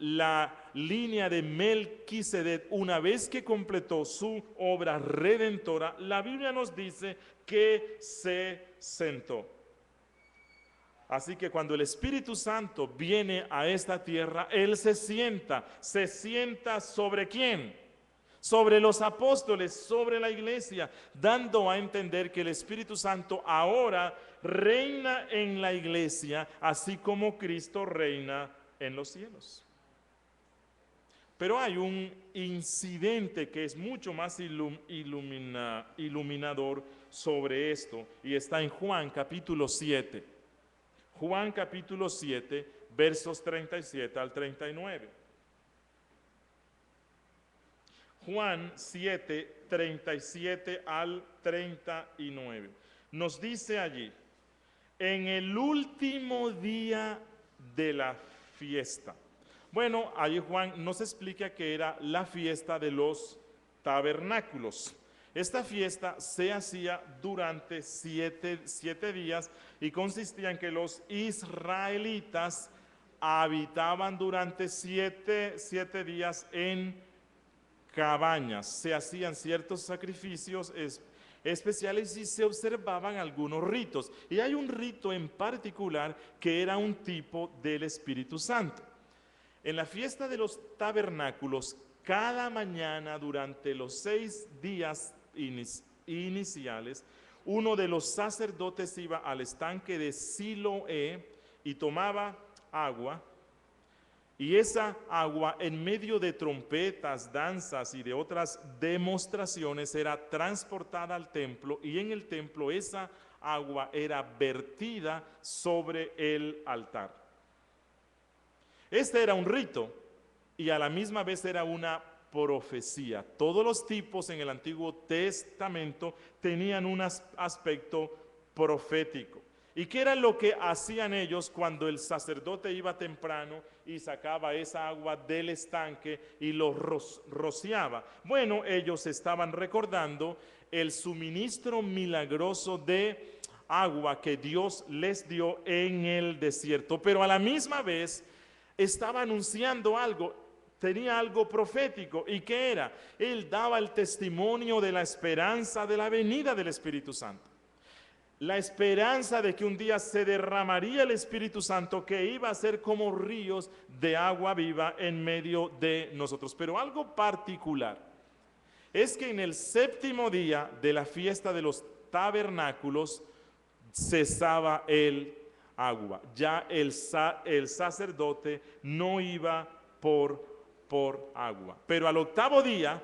S1: la línea de Melquisedec, una vez que completó su obra redentora, la Biblia nos dice que se sentó. Así que cuando el Espíritu Santo viene a esta tierra, Él se sienta ¿sobre quién? Sobre los apóstoles, sobre la iglesia, dando a entender que el Espíritu Santo ahora reina en la iglesia, así como Cristo reina en los cielos. Pero hay un incidente que es mucho más iluminador sobre esto, y está en Juan capítulo 7. Juan capítulo 7, versos 37 al 39. Juan 7, 37 al 39. Nos dice allí, en el último día de la fiesta. Bueno, ahí Juan nos explica que era la fiesta de los tabernáculos. Esta fiesta se hacía durante 7 días y consistía en que los israelitas habitaban durante 7 días en cabañas. Se hacían ciertos sacrificios especiales y se observaban algunos ritos. Y hay un rito en particular que era un tipo del Espíritu Santo. En la fiesta de los tabernáculos, cada mañana durante los 6 días iniciales, uno de los sacerdotes iba al estanque de Siloé y tomaba agua Y esa agua, en medio de trompetas, danzas y de otras demostraciones, era transportada al templo, y en el templo esa agua era vertida sobre el altar. Este era un rito y a la misma vez era una profecía. Todos los tipos en el Antiguo Testamento tenían un aspecto profético. ¿Y qué era lo que hacían ellos cuando el sacerdote iba temprano y sacaba esa agua del estanque y lo rociaba? Bueno, ellos estaban recordando el suministro milagroso de agua que Dios les dio en el desierto, pero a la misma vez estaba anunciando algo, tenía algo profético. ¿Y qué era? Él daba el testimonio de la esperanza de la venida del Espíritu Santo. La esperanza de que un día se derramaría el Espíritu Santo, que iba a ser como ríos de agua viva en medio de nosotros. Pero algo particular es que en el séptimo día de la fiesta de los tabernáculos cesaba el agua. Ya el sacerdote no iba por agua. Pero al octavo día,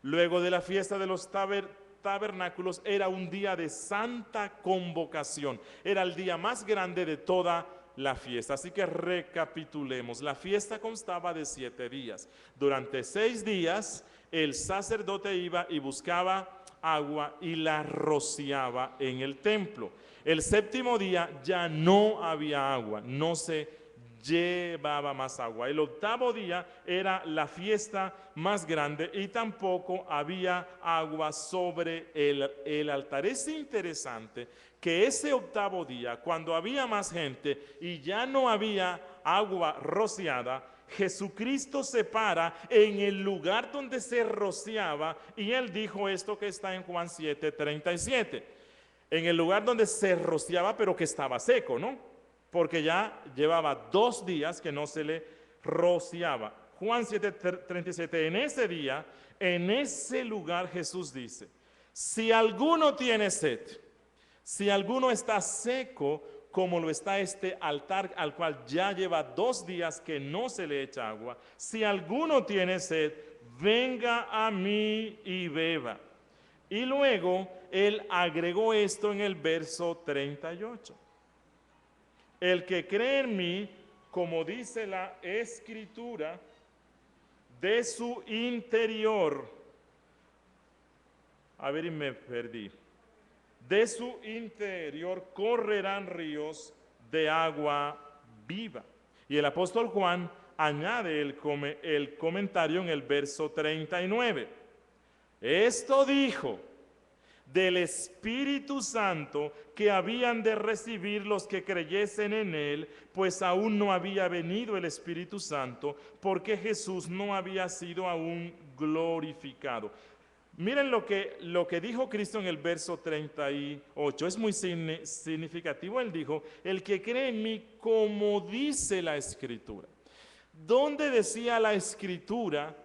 S1: luego de la fiesta de los tabernáculos, era un día de santa convocación. Era el día más grande de toda la fiesta. Así que recapitulemos. La fiesta constaba de 7 días. Durante 6 días, el sacerdote iba y buscaba agua y la rociaba en el templo. El séptimo día ya no había agua, no se llevaba más agua. El octavo día era la fiesta más grande y tampoco había agua sobre el altar. Es interesante que ese octavo día, cuando había más gente y ya no había agua rociada, Jesucristo se para en el lugar donde se rociaba y Él dijo esto que está en Juan 7:37. En el lugar donde se rociaba, pero que estaba seco, ¿no? Porque ya llevaba 2 días que no se le rociaba. Juan 7:37, en ese día, en ese lugar Jesús dice, si alguno tiene sed, si alguno está seco, como lo está este altar al cual ya lleva 2 días que no se le echa agua, si alguno tiene sed, venga a mí y beba. Y luego él agregó esto en el verso 38. El que cree en mí, como dice la Escritura, de su interior, a ver, y me perdí, de su interior correrán ríos de agua viva. Y el apóstol Juan añade el comentario en el verso 39. Esto dijo del Espíritu Santo que habían de recibir los que creyesen en Él, pues aún no había venido el Espíritu Santo, porque Jesús no había sido aún glorificado. Miren lo que dijo Cristo en el verso 38, es muy significativo. Él dijo, el que cree en mí, como dice la Escritura. ¿Dónde decía la Escritura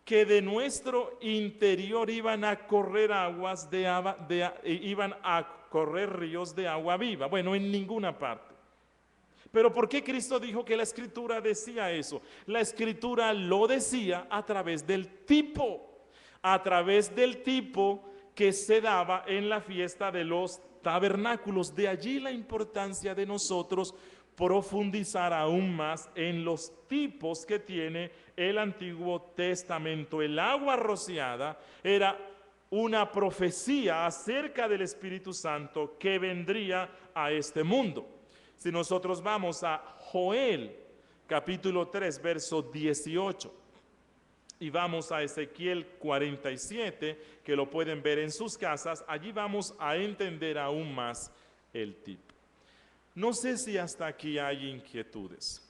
S1: que de nuestro interior iban a correr iban a correr ríos de agua viva? Bueno, en ninguna parte. Pero ¿por qué Cristo dijo que la Escritura decía eso? La Escritura lo decía a través del tipo que se daba en la fiesta de los tabernáculos. De allí la importancia de nosotros profundizar aún más en los tipos que tiene el Antiguo Testamento. El agua rociada era una profecía acerca del Espíritu Santo que vendría a este mundo. Si nosotros vamos a Joel, capítulo 3, verso 18, y vamos a Ezequiel 47, que lo pueden ver en sus casas, allí vamos a entender aún más el tipo. No sé si hasta aquí hay inquietudes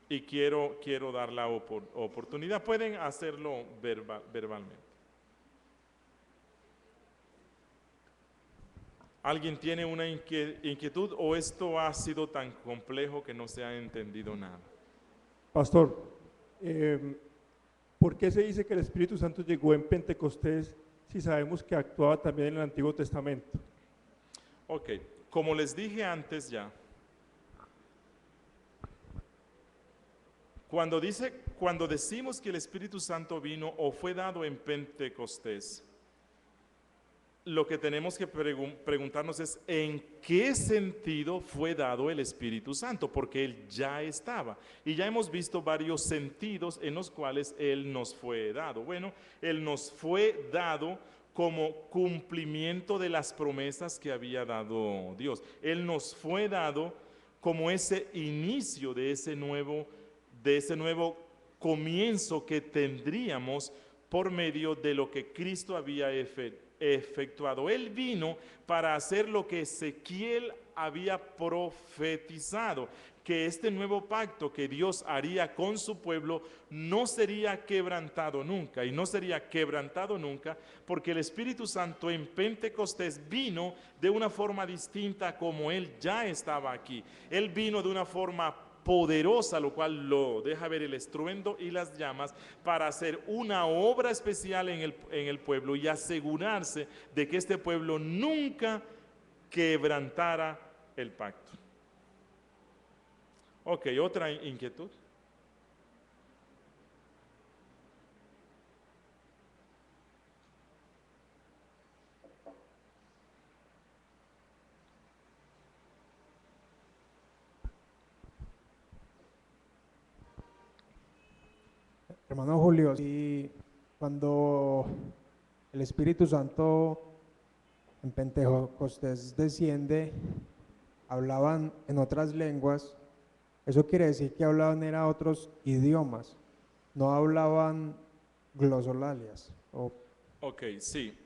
S1: y quiero dar la oportunidad. Pueden hacerlo verbalmente. ¿Alguien tiene una inquietud o esto ha sido tan complejo que no se ha entendido nada?
S2: Pastor, ¿por qué se dice que el Espíritu Santo llegó en Pentecostés si sabemos que actuaba también en el Antiguo Testamento?
S1: Ok, como les dije antes ya, Cuando decimos que el Espíritu Santo vino o fue dado en Pentecostés, lo que tenemos que preguntarnos es en qué sentido fue dado el Espíritu Santo, porque Él ya estaba. Y ya hemos visto varios sentidos en los cuales Él nos fue dado. Bueno, Él nos fue dado como cumplimiento de las promesas que había dado Dios. Él nos fue dado como ese inicio de ese nuevo comienzo que tendríamos por medio de lo que Cristo había efectuado. Él vino para hacer lo que Ezequiel había profetizado, que este nuevo pacto que Dios haría con su pueblo no sería quebrantado nunca, y no sería quebrantado nunca porque el Espíritu Santo en Pentecostés vino de una forma distinta como Él ya estaba aquí. Él vino de una forma poderosa, lo cual lo deja ver el estruendo y las llamas, para hacer una obra especial en el pueblo y asegurarse de que este pueblo nunca quebrantara el pacto. Ok, otra inquietud.
S3: Hermano Julio, y cuando el Espíritu Santo en Pentecostés desciende, hablaban en otras lenguas, eso quiere decir que hablaban era otros idiomas, no hablaban glosolalias.
S1: Ok, sí.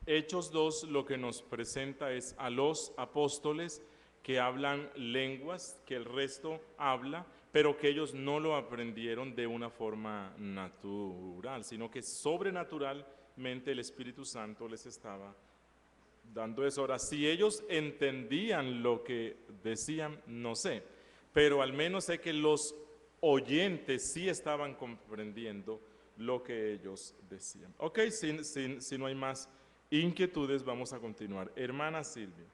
S1: Hechos 2 lo que nos presenta es a los apóstoles que hablan lenguas que el resto habla, pero que ellos no lo aprendieron de una forma natural, sino que sobrenaturalmente el Espíritu Santo les estaba dando eso. Ahora, si ellos entendían lo que decían, no sé, pero al menos sé que los oyentes sí estaban comprendiendo lo que ellos decían. Ok, si no hay más inquietudes, vamos a continuar. Hermana Silvia.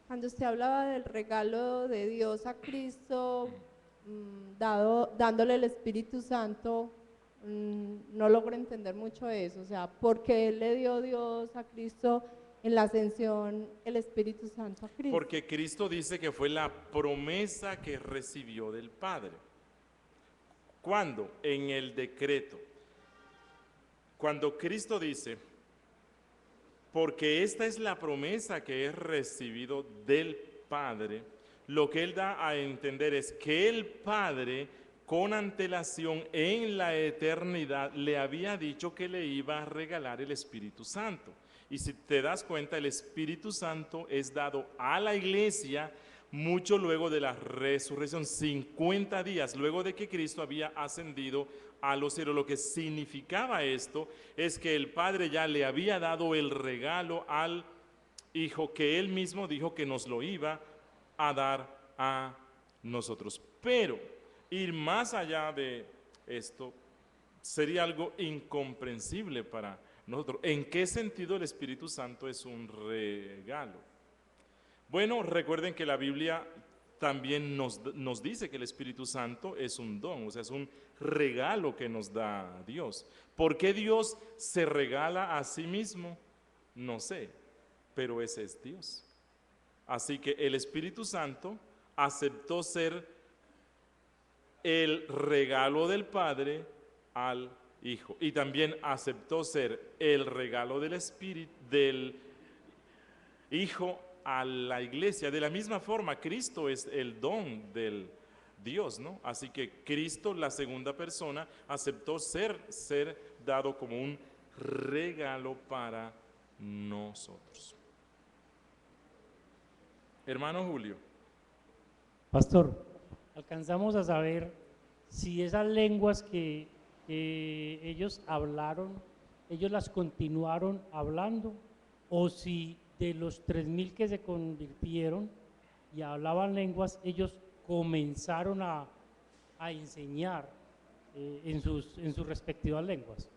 S4: Cuando usted hablaba del regalo de Dios a Cristo, dándole el Espíritu Santo, no logro entender mucho eso. O sea, ¿por qué le dio Dios a Cristo en la ascensión el Espíritu Santo a Cristo?
S1: Porque Cristo dice que fue la promesa que recibió del Padre. ¿Cuándo? En el decreto. Cuando Cristo dice, porque esta es la promesa que he recibido del Padre, lo que Él da a entender es que el Padre, con antelación en la eternidad, le había dicho que le iba a regalar el Espíritu Santo. Y si te das cuenta, el Espíritu Santo es dado a la iglesia mucho luego de la resurrección, 50 días luego de que Cristo había ascendido a los cielos. Lo que significaba esto es que el Padre ya le había dado el regalo al Hijo, que Él mismo dijo que nos lo iba a dar a nosotros. Pero ir más allá de esto sería algo incomprensible para nosotros. ¿En qué sentido el Espíritu Santo es un regalo? Bueno, recuerden que la Biblia también nos dice que el Espíritu Santo es un don, o sea, es un regalo que nos da Dios. ¿Por qué Dios se regala a sí mismo? No sé, pero ese es Dios. Así que el Espíritu Santo aceptó ser el regalo del Padre al Hijo, y también aceptó ser el regalo del Espíritu del Hijo a la iglesia. De la misma forma, Cristo es el don del Dios, ¿no? Así que Cristo, la segunda persona, aceptó ser dado como un regalo para nosotros. Hermano Julio.
S5: Pastor, alcanzamos a saber si esas lenguas que ellos hablaron, ellos las continuaron hablando, o si de los 3.000 que se convirtieron y hablaban lenguas, ellos comenzaron a enseñar en sus respectivas lenguas.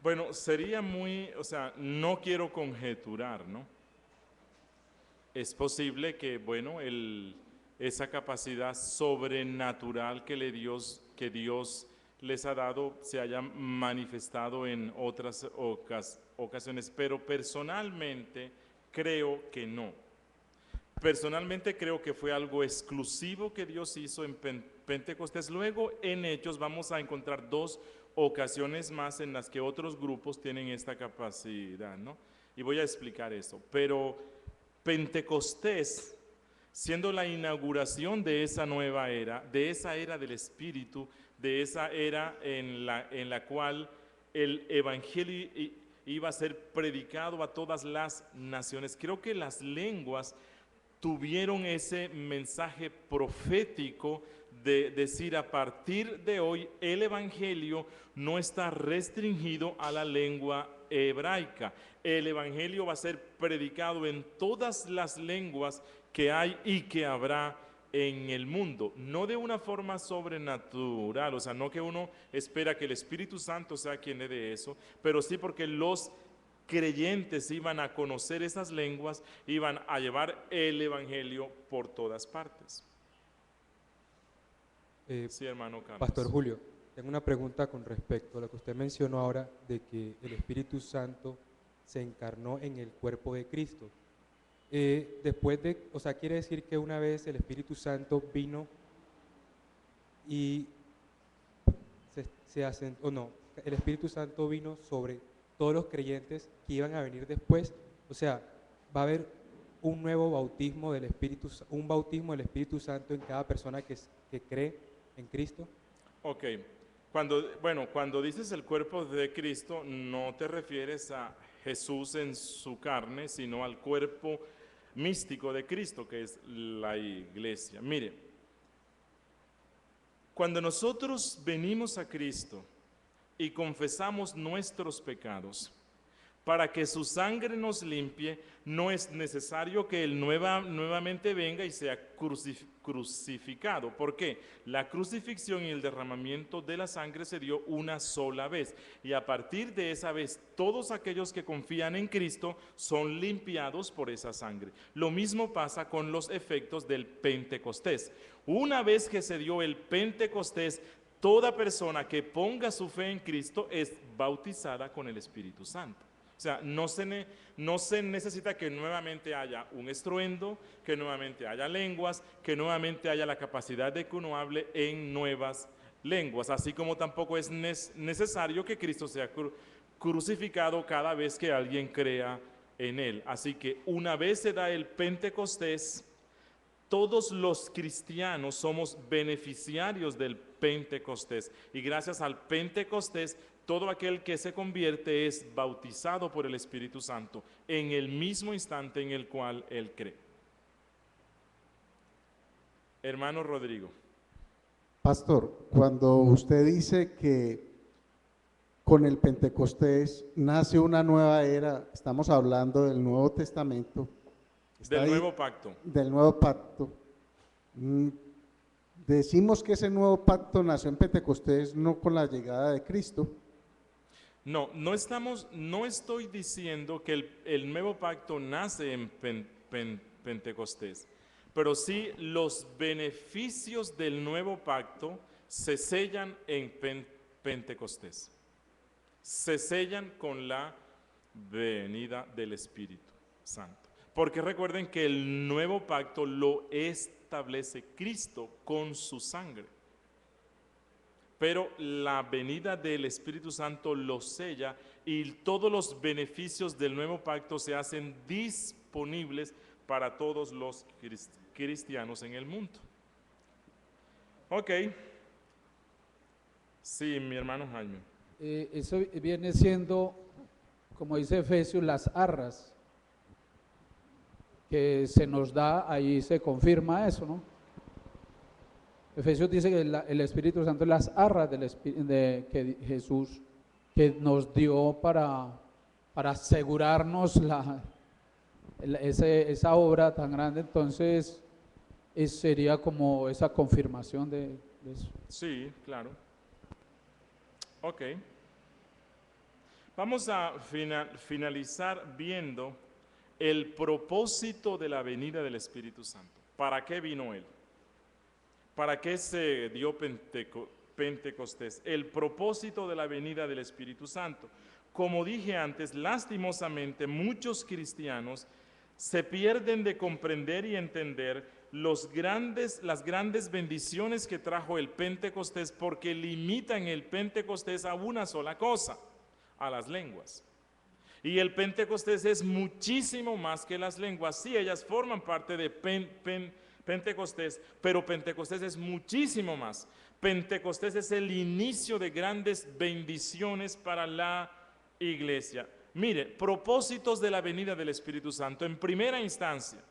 S1: Bueno, sería muy, o sea, no quiero conjeturar, ¿no? Es posible que, bueno, esa capacidad sobrenatural que Dios les ha dado se haya manifestado en otras ocasiones, pero personalmente creo que no. Personalmente creo que fue algo exclusivo que Dios hizo en Pentecostés. Luego en Hechos vamos a encontrar 2 ocasiones más en las que otros grupos tienen esta capacidad, ¿no? Y voy a explicar eso. Pero Pentecostés, siendo la inauguración de esa nueva era, de esa era del Espíritu, de esa era en la cual el Evangelio iba a ser predicado a todas las naciones. Creo que las lenguas tuvieron ese mensaje profético de decir: a partir de hoy el Evangelio no está restringido a la lengua hebraica. El Evangelio va a ser predicado en todas las lenguas que hay y que habrá en el mundo, no de una forma sobrenatural, o sea, no que uno espera que el Espíritu Santo sea quien le dé eso, pero sí porque los creyentes iban a conocer esas lenguas, iban a llevar el Evangelio por todas partes. Sí, hermano Carlos.
S6: Pastor Julio, tengo una pregunta con respecto a lo que usted mencionó ahora de que el Espíritu Santo se encarnó en el cuerpo de Cristo. O sea, quiere decir que una vez el Espíritu Santo vino y el Espíritu Santo vino sobre todos los creyentes que iban a venir después. O sea, va a haber un nuevo bautismo del Espíritu, un bautismo del Espíritu Santo en cada persona que cree en Cristo.
S1: Ok, cuando dices el cuerpo de Cristo, no te refieres a Jesús en su carne, sino al cuerpo místico de Cristo, que es la iglesia. Mire, cuando nosotros venimos a Cristo y confesamos nuestros pecados, para que su sangre nos limpie, no es necesario que Él nuevamente venga y sea crucificado. ¿Por qué? La crucifixión y el derramamiento de la sangre se dio una sola vez. Y a partir de esa vez, todos aquellos que confían en Cristo son limpiados por esa sangre. Lo mismo pasa con los efectos del Pentecostés. Una vez que se dio el Pentecostés, toda persona que ponga su fe en Cristo es bautizada con el Espíritu Santo. O sea, no se necesita que nuevamente haya un estruendo, que nuevamente haya lenguas, que nuevamente haya la capacidad de que uno hable en nuevas lenguas, así como tampoco es necesario que Cristo sea crucificado cada vez que alguien crea en Él. Así que una vez se da el Pentecostés, todos los cristianos somos beneficiarios del Pentecostés, y gracias al Pentecostés, todo aquel que se convierte es bautizado por el Espíritu Santo en el mismo instante en el cual él cree. Hermano Rodrigo.
S7: Pastor, cuando usted dice que con el Pentecostés nace una nueva era, estamos hablando del Nuevo Testamento.
S1: Del nuevo pacto.
S7: Del nuevo pacto. Decimos que ese nuevo pacto nació en Pentecostés, no con la llegada de Cristo.
S1: No estoy diciendo que el nuevo pacto nace en Pentecostés, pero sí los beneficios del nuevo pacto se sellan en Pentecostés. Se sellan con la venida del Espíritu Santo. Porque recuerden que el nuevo pacto lo establece Cristo con su sangre. Pero la venida del Espíritu Santo lo sella y todos los beneficios del nuevo pacto se hacen disponibles para todos los cristianos en el mundo. Ok. Sí, mi hermano Jaime.
S8: Eso viene siendo, como dice Efesios, las arras que se nos da, ahí se confirma eso, ¿no? Efesios dice que el Espíritu Santo es las arras que Jesús que nos dio para asegurarnos esa obra tan grande. Entonces sería como esa confirmación de eso.
S1: Sí, claro. Ok. Vamos a finalizar viendo el propósito de la venida del Espíritu Santo. ¿Para qué vino Él? ¿Para qué se dio Pentecostés? El propósito de la venida del Espíritu Santo. Como dije antes, lastimosamente muchos cristianos se pierden de comprender y entender las grandes bendiciones que trajo el Pentecostés porque limitan el Pentecostés a una sola cosa, a las lenguas. Y el Pentecostés es muchísimo más que las lenguas. Sí, ellas forman parte de Pentecostés, pero Pentecostés es muchísimo más. Pentecostés es el inicio de grandes bendiciones para la iglesia. Mire, propósitos de la venida del Espíritu Santo. En primera instancia,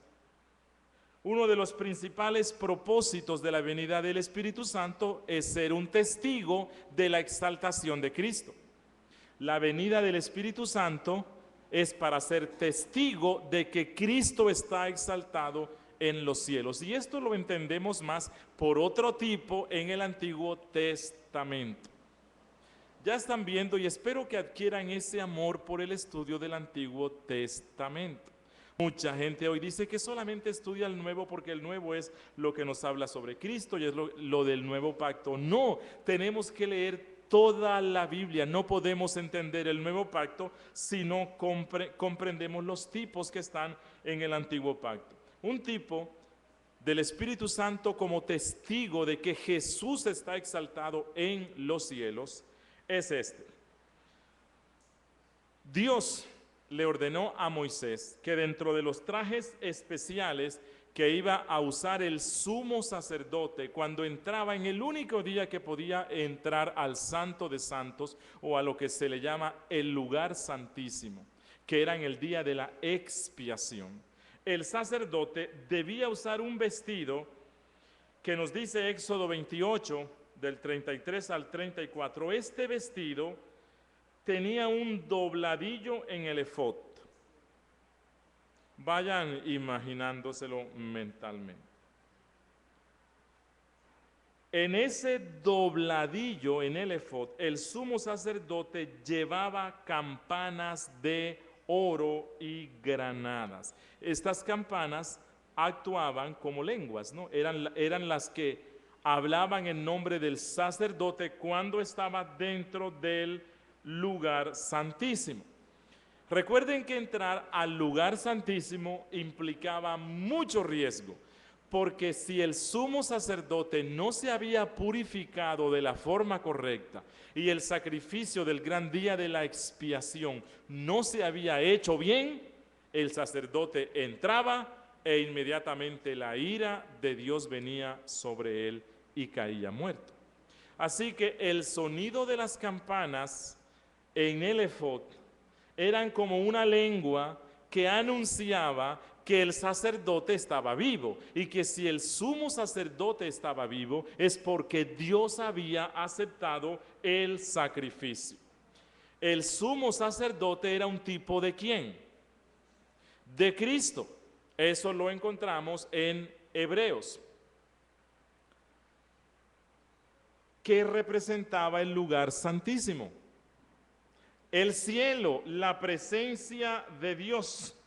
S1: uno de los principales propósitos de la venida del Espíritu Santo es ser un testigo de la exaltación de Cristo. La venida del Espíritu Santo es para ser testigo de que Cristo está exaltado en los cielos. Y esto lo entendemos más por otro tipo en el Antiguo Testamento. Ya están viendo y espero que adquieran ese amor por el estudio del Antiguo Testamento. Mucha gente hoy dice que solamente estudia el Nuevo porque el Nuevo es lo que nos habla sobre Cristo y es lo del Nuevo Pacto. No, tenemos que leer toda la Biblia. No podemos entender el Nuevo Pacto si no comprendemos los tipos que están en el Antiguo Pacto. Un tipo del Espíritu Santo como testigo de que Jesús está exaltado en los cielos es este. Dios le ordenó a Moisés que dentro de los trajes especiales que iba a usar el sumo sacerdote cuando entraba en el único día que podía entrar al Santo de Santos o a lo que se le llama el lugar santísimo, que era en el día de la expiación. El sacerdote debía usar un vestido que nos dice Éxodo 28, del 33 al 34. Este vestido tenía un dobladillo en el efod. Vayan imaginándoselo mentalmente. En ese dobladillo en el efod, el sumo sacerdote llevaba campanas de oro y granadas. Estas campanas actuaban como lenguas, ¿no? Eran las que hablaban en nombre del sacerdote cuando estaba dentro del lugar santísimo. Recuerden que entrar al lugar santísimo implicaba mucho riesgo, porque si el sumo sacerdote no se había purificado de la forma correcta y el sacrificio del gran día de la expiación no se había hecho bien, el sacerdote entraba e inmediatamente la ira de Dios venía sobre él y caía muerto. Así que el sonido de las campanas en el efod eran como una lengua que anunciaba que el sacerdote estaba vivo y que si el sumo sacerdote estaba vivo es porque Dios había aceptado el sacrificio. El sumo sacerdote era un tipo de ¿quién? De Cristo. Eso lo encontramos en Hebreos. ¿Qué representaba el lugar santísimo? El cielo, la presencia de Dios.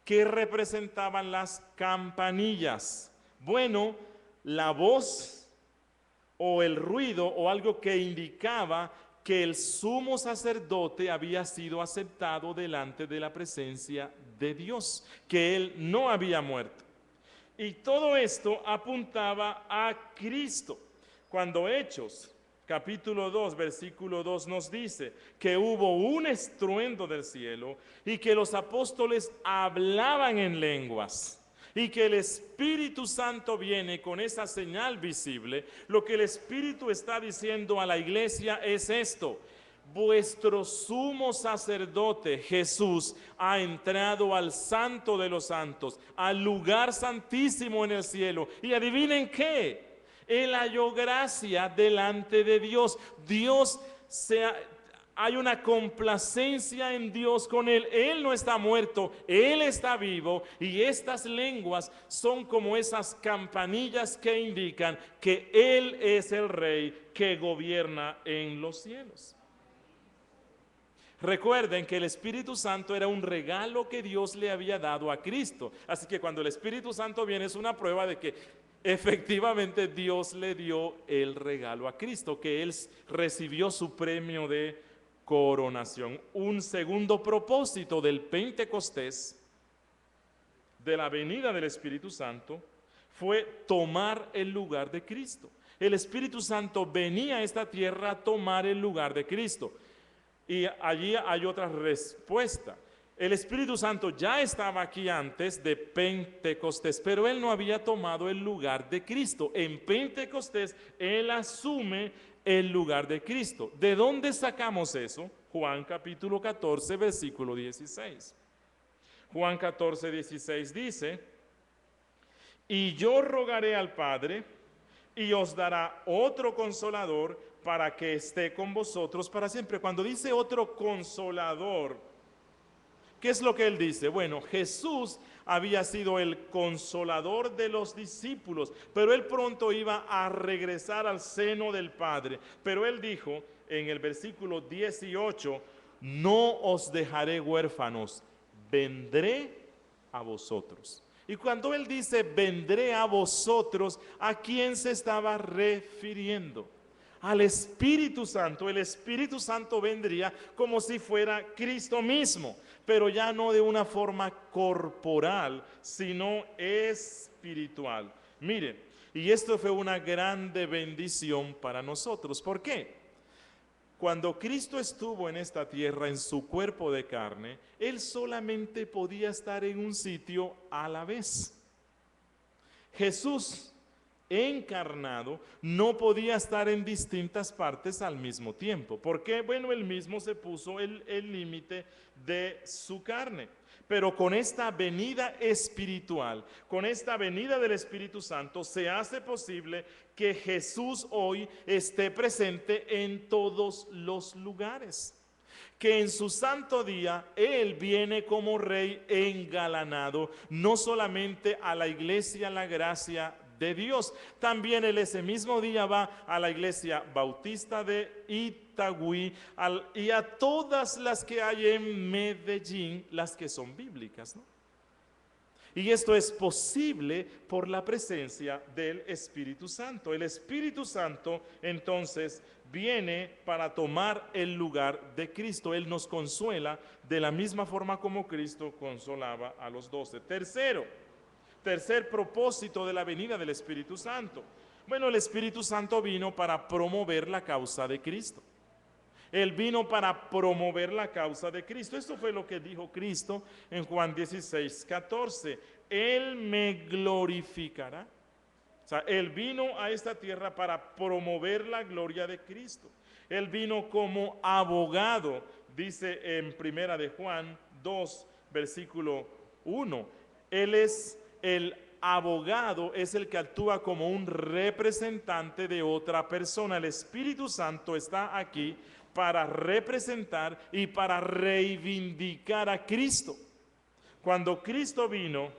S1: ¿Qué representaban las campanillas? Bueno, la voz o el ruido o algo que indicaba que el sumo sacerdote había sido aceptado delante de la presencia de Dios, que él no había muerto. Y todo esto apuntaba a Cristo. Cuando Hechos capítulo 2, versículo 2 nos dice que hubo un estruendo del cielo y que los apóstoles hablaban en lenguas y que el Espíritu Santo viene con esa señal visible. Lo que el Espíritu está diciendo a la iglesia es esto: vuestro sumo sacerdote Jesús ha entrado al santo de los santos, al lugar santísimo en el cielo, y adivinen qué, él halló gracia delante de Dios. Hay una complacencia en Dios con él. Él no está muerto, él está vivo, y estas lenguas son como esas campanillas que indican que él es el rey que gobierna en los cielos. Recuerden que el Espíritu Santo era un regalo que Dios le había dado a Cristo. Así que cuando el Espíritu Santo viene es una prueba de que efectivamente Dios le dio el regalo a Cristo, que Él recibió su premio de coronación. Un segundo propósito del Pentecostés, de la venida del Espíritu Santo, fue tomar el lugar de Cristo. El Espíritu Santo venía a esta tierra a tomar el lugar de Cristo. Y allí hay otra respuesta. El Espíritu Santo ya estaba aquí antes de Pentecostés, pero Él no había tomado el lugar de Cristo. En Pentecostés, Él asume el lugar de Cristo. ¿De dónde sacamos eso? Juan capítulo 14, versículo 16. Juan 14, 16 dice: y yo rogaré al Padre, y os dará otro consolador para que esté con vosotros para siempre. Cuando dice otro consolador, ¿qué es lo que él dice? Bueno, Jesús había sido el consolador de los discípulos, pero él pronto iba a regresar al seno del Padre. Pero él dijo en el versículo 18, no os dejaré huérfanos, vendré a vosotros. Y cuando él dice vendré a vosotros, ¿a quién se estaba refiriendo? Al Espíritu Santo. El Espíritu Santo vendría como si fuera Cristo mismo, pero ya no de una forma corporal, sino espiritual. Miren, y esto fue una grande bendición para nosotros. ¿Por qué? Cuando Cristo estuvo en esta tierra en su cuerpo de carne, Él solamente podía estar en un sitio a la vez. Jesús encarnado no podía estar en distintas partes al mismo tiempo. ¿Por qué? Bueno, Él mismo se puso el límite de su carne. Pero con esta venida espiritual, con esta venida del Espíritu Santo, se hace posible que Jesús hoy esté presente en todos los lugares. Que en su santo día Él viene como Rey engalanado, no solamente a la iglesia La Gracia de Dios, también Él ese mismo día va a la iglesia bautista de Itagüí y a todas las que hay en Medellín, las que son bíblicas, ¿no? Y esto es posible por la presencia del Espíritu Santo. El Espíritu Santo entonces viene para tomar el lugar de Cristo. Él nos consuela de la misma forma como Cristo consolaba a los 12. Tercer propósito de la venida del Espíritu Santo. Bueno, el Espíritu Santo vino para promover la causa de Cristo. Él vino para promover la causa de Cristo. Esto fue lo que dijo Cristo en Juan 16, 14. Él me glorificará. O sea, Él vino a esta tierra para promover la gloria de Cristo. Él vino como abogado, dice en Primera de Juan 2, versículo 1. Él es el abogado, es el que actúa como un representante de otra persona. El Espíritu Santo está aquí para representar y para reivindicar a Cristo. Cuando Cristo vino,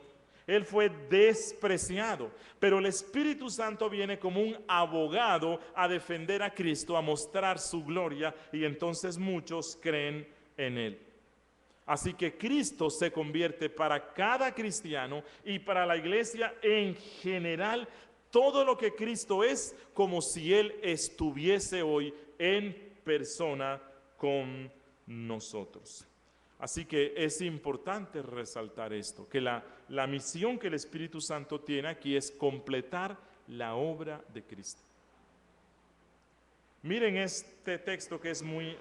S1: Él fue despreciado, pero el Espíritu Santo viene como un abogado a defender a Cristo, a mostrar su gloria, y entonces muchos creen en Él. Así que Cristo se convierte para cada cristiano y para la iglesia en general, todo lo que Cristo es, como si Él estuviese hoy en persona con nosotros. Así que es importante resaltar esto, que la misión que el Espíritu Santo tiene aquí es completar la obra de Cristo. Miren este texto que es muy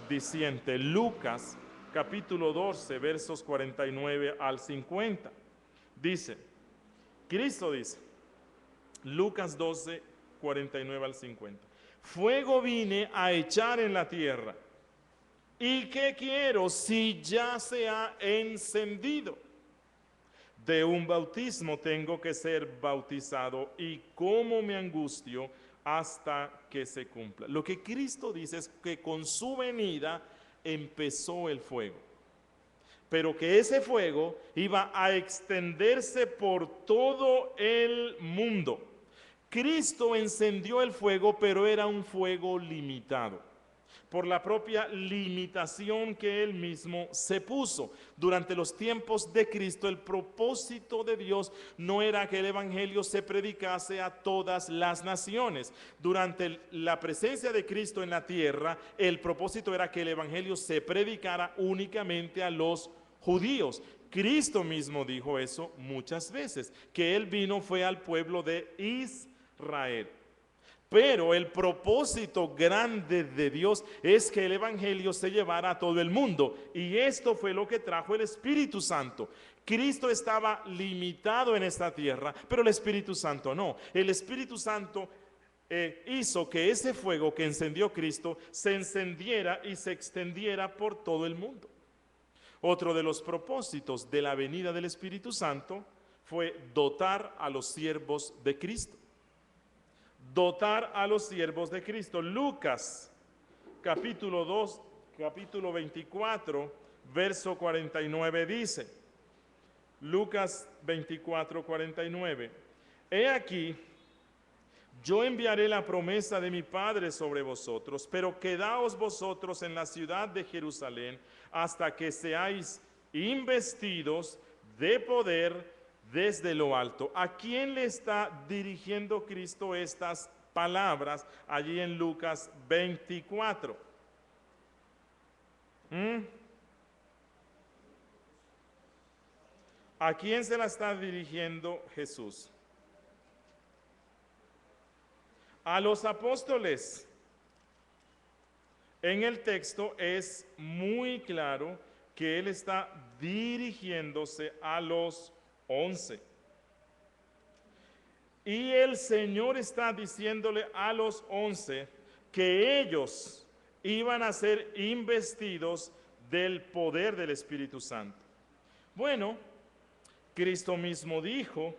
S1: diciente, Lucas capítulo 12, versos 49 al 50. Dice, Cristo dice, Lucas 12, 49 al 50. Fuego vine a echar en la tierra. ¿Y qué quiero si ya se ha encendido? De un bautismo tengo que ser bautizado, y cómo me angustio hasta que se cumpla. Lo que Cristo dice es que con su venida empezó el fuego, pero que ese fuego iba a extenderse por todo el mundo. Cristo encendió el fuego, pero era un fuego limitado. por la propia limitación que él mismo se puso. Durante los tiempos de Cristo, el propósito de Dios no era que el evangelio se predicase a todas las naciones. Durante la presencia de Cristo en la tierra, el propósito era que el evangelio se predicara únicamente a los judíos. Cristo mismo dijo eso muchas veces, que él vino fue al pueblo de Israel. Pero el propósito grande de Dios es que el evangelio se llevara a todo el mundo. Y esto fue lo que trajo el Espíritu Santo. Cristo estaba limitado en esta tierra, pero el Espíritu Santo no. El Espíritu Santo hizo que ese fuego que encendió Cristo se encendiera y se extendiera por todo el mundo. Otro de los propósitos de la venida del Espíritu Santo fue dotar a los siervos de Cristo. Dotar a los siervos de Cristo. Lucas, capítulo 2, capítulo 24, verso 49 dice, Lucas 24, 49, he aquí, yo enviaré la promesa de mi Padre sobre vosotros, pero quedaos vosotros en la ciudad de Jerusalén hasta que seáis investidos de poder desde lo alto. ¿A quién le está dirigiendo Cristo estas palabras allí en Lucas 24? ¿A quién se la está dirigiendo Jesús? A los apóstoles. En el texto es muy claro que él está dirigiéndose a los 11. Y el Señor está diciéndole a los 11 que ellos iban a ser investidos del poder del Espíritu Santo. Bueno, Cristo mismo dijo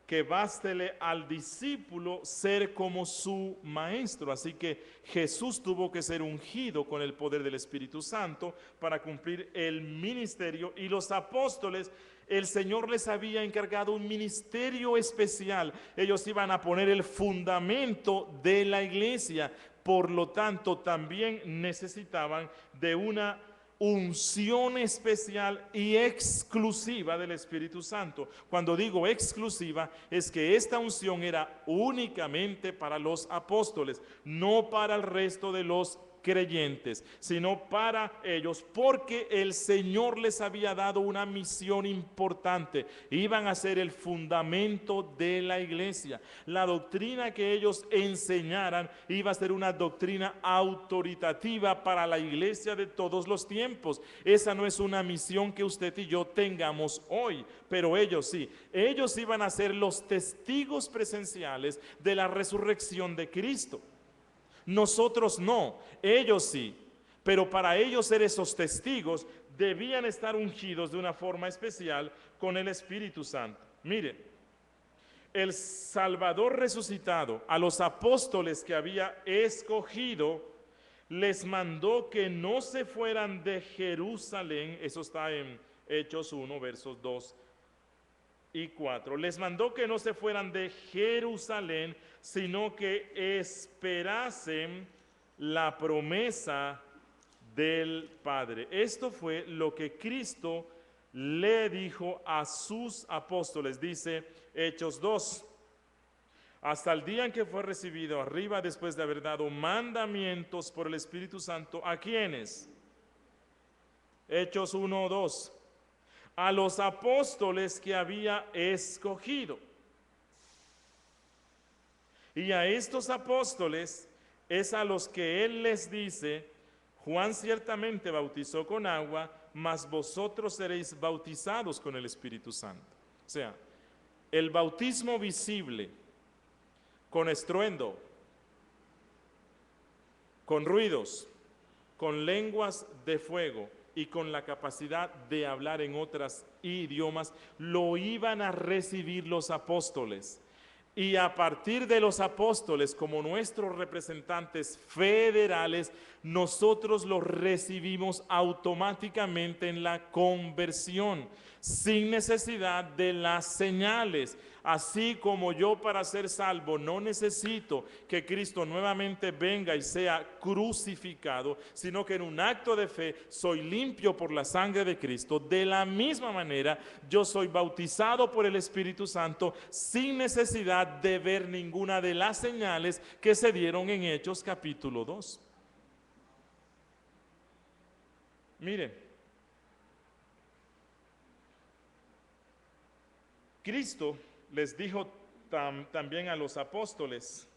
S1: que bástele al discípulo ser como su maestro. Así que Jesús tuvo que ser ungido con el poder del Espíritu Santo para cumplir el ministerio, y los apóstoles, el Señor les había encargado un ministerio especial. Ellos iban a poner el fundamento de la iglesia, por lo tanto también necesitaban de una unción especial y exclusiva del Espíritu Santo. Cuando digo exclusiva, es que esta unción era únicamente para los apóstoles, no para el resto de los creyentes, sino para ellos, porque el Señor les había dado una misión importante. Iban a ser el fundamento de la iglesia. La doctrina que ellos enseñaran iba a ser una doctrina autoritativa para la iglesia de todos los tiempos. Esa no es una misión que usted y yo tengamos hoy, pero ellos sí. Ellos iban a ser los testigos presenciales de la resurrección de Cristo. Nosotros no, ellos sí, pero para ellos ser esos testigos debían estar ungidos de una forma especial con el Espíritu Santo. Mire, el Salvador resucitado a los apóstoles que había escogido les mandó que no se fueran de Jerusalén. Eso está en Hechos 1, versos 2 y 4. Les mandó que no se fueran de Jerusalén, sino que esperasen la promesa del Padre. Esto fue lo que Cristo le dijo a sus apóstoles. Dice Hechos 2, hasta el día en que fue recibido arriba, después de haber dado mandamientos por el Espíritu Santo. ¿A quiénes? Hechos 1, 2. A los apóstoles que había escogido. Y a estos apóstoles es a los que él les dice: Juan ciertamente bautizó con agua, mas vosotros seréis bautizados con el Espíritu Santo. O sea, el bautismo visible, con estruendo, con ruidos, con lenguas de fuego y con la capacidad de hablar en otros idiomas, lo iban a recibir los apóstoles. Y a partir de los apóstoles, como nuestros representantes federales, nosotros los recibimos automáticamente en la conversión, sin necesidad de las señales. Así como yo para ser salvo no necesito que Cristo nuevamente venga y sea crucificado, sino que en un acto de fe soy limpio por la sangre de Cristo, de la misma manera yo soy bautizado por el Espíritu Santo sin necesidad de ver ninguna de las señales que se dieron en Hechos capítulo 2. Miren, Cristo les dijo también a los apóstoles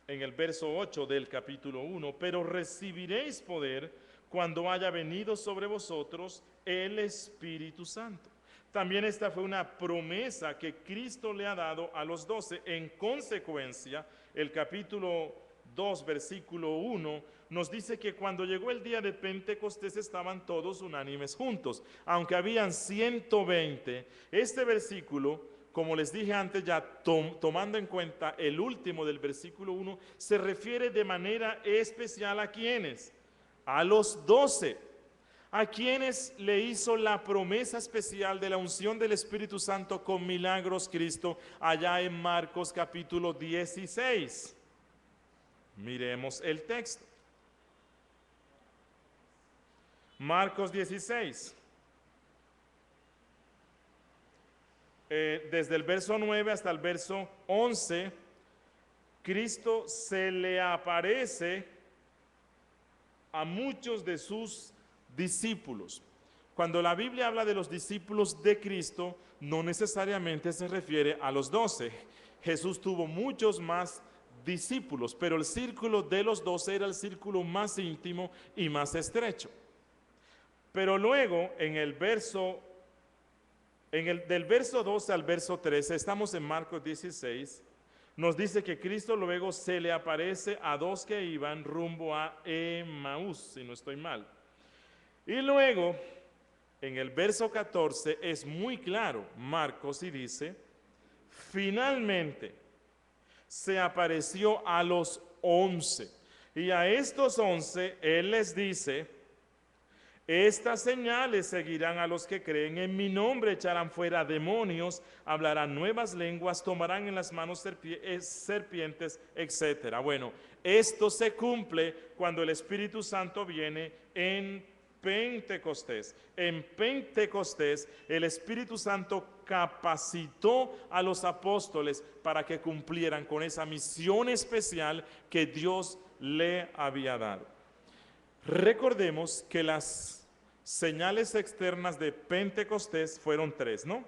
S1: en el verso 8 del capítulo 1, pero recibiréis poder cuando haya venido sobre vosotros el Espíritu Santo. También esta fue una promesa que Cristo le ha dado a los 12. En consecuencia, el capítulo 2, versículo 1, nos dice que cuando llegó el día de Pentecostés estaban todos unánimes juntos, aunque habían 120. Este versículo, como les dije antes, ya tomando en cuenta el último del versículo 1, se refiere de manera especial a quienes, a los 12, a quienes le hizo la promesa especial de la unción del Espíritu Santo con milagros Cristo allá en Marcos capítulo 16. Miremos el texto. Marcos 16. Desde el verso 9 hasta el verso 11, Cristo se le aparece a muchos de sus discípulos. Cuando la Biblia habla de los discípulos de Cristo, no necesariamente se refiere a los 12. Jesús tuvo muchos más discípulos, pero el círculo de los 12 era el círculo más íntimo y más estrecho. Pero luego, del verso 12 al verso 13, estamos en Marcos 16, nos dice que Cristo luego se le aparece a 2 que iban rumbo a Emaús, si no estoy mal. Y luego, en el verso 14, es muy claro, Marcos, y dice, finalmente se apareció a los 11, y a estos 11 Él les dice, estas señales seguirán a los que creen, en mi nombre echarán fuera demonios, hablarán nuevas lenguas, tomarán en las manos serpientes, etc. Bueno, esto se cumple cuando el Espíritu Santo viene en Pentecostés. En Pentecostés el Espíritu Santo capacitó a los apóstoles para que cumplieran con esa misión especial que Dios le había dado. Recordemos que las señales externas de Pentecostés fueron 3, ¿no?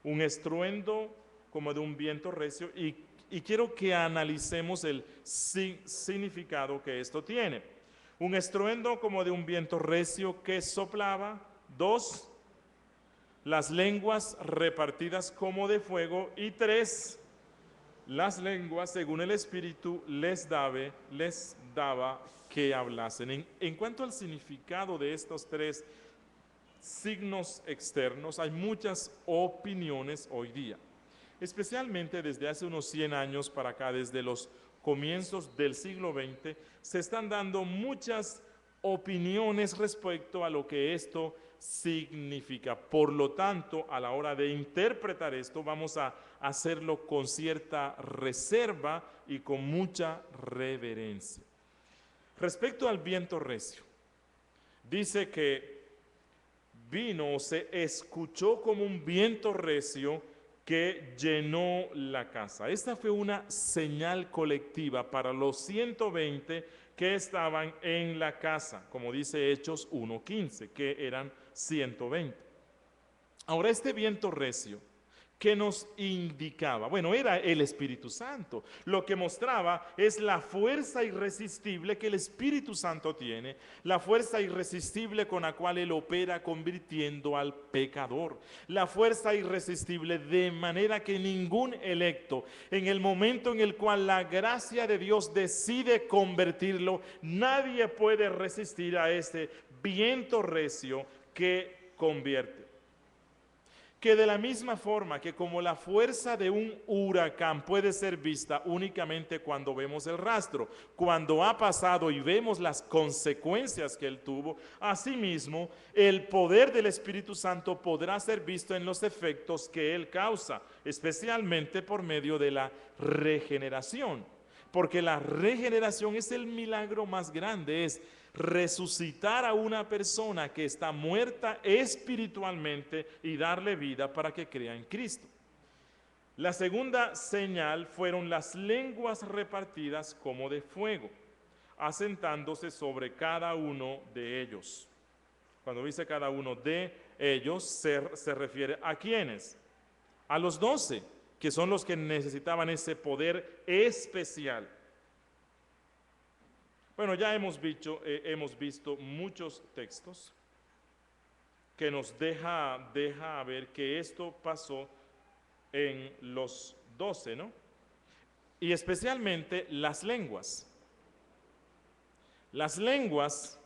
S1: Un estruendo como de un viento recio y quiero que analicemos el significado que esto tiene. Un estruendo como de un viento recio que soplaba. 2, las lenguas repartidas como de fuego. Y 3, las lenguas, según el Espíritu, les daba que hablasen. En cuanto al significado de estos 3 signos externos, hay muchas opiniones hoy día, especialmente desde hace unos 100 años para acá, desde los comienzos del siglo XX, se están dando muchas opiniones respecto a lo que esto significa. Por lo tanto, a la hora de interpretar esto, vamos a hacerlo con cierta reserva y con mucha reverencia. Respecto al viento recio, dice que vino o se escuchó como un viento recio que llenó la casa. Esta fue una señal colectiva para los 120 que estaban en la casa, como dice Hechos 1:15, que eran 120. Ahora, este viento recio, ¿qué nos indicaba? Bueno, era el Espíritu Santo. Lo que mostraba es la fuerza irresistible que el Espíritu Santo tiene, la fuerza irresistible con la cual Él opera convirtiendo al pecador, la fuerza irresistible de manera que ningún electo, en el momento en el cual la gracia de Dios decide convertirlo, nadie puede resistir a este viento recio que convierte. que de la misma forma que como la fuerza de un huracán puede ser vista únicamente cuando vemos el rastro, cuando ha pasado y vemos las consecuencias que él tuvo, asimismo el poder del Espíritu Santo podrá ser visto en los efectos que él causa, especialmente por medio de la regeneración, porque la regeneración es el milagro más grande, es resucitar a una persona que está muerta espiritualmente y darle vida para que crea en Cristo. La segunda señal fueron las lenguas repartidas como de fuego, asentándose sobre cada uno de ellos. Cuando dice cada uno de ellos, se refiere a ¿quiénes? A los 12, que son los que necesitaban ese poder especial. Bueno, ya hemos visto muchos textos que nos deja ver que esto pasó en los 12, ¿no? Y especialmente las lenguas. Las lenguas,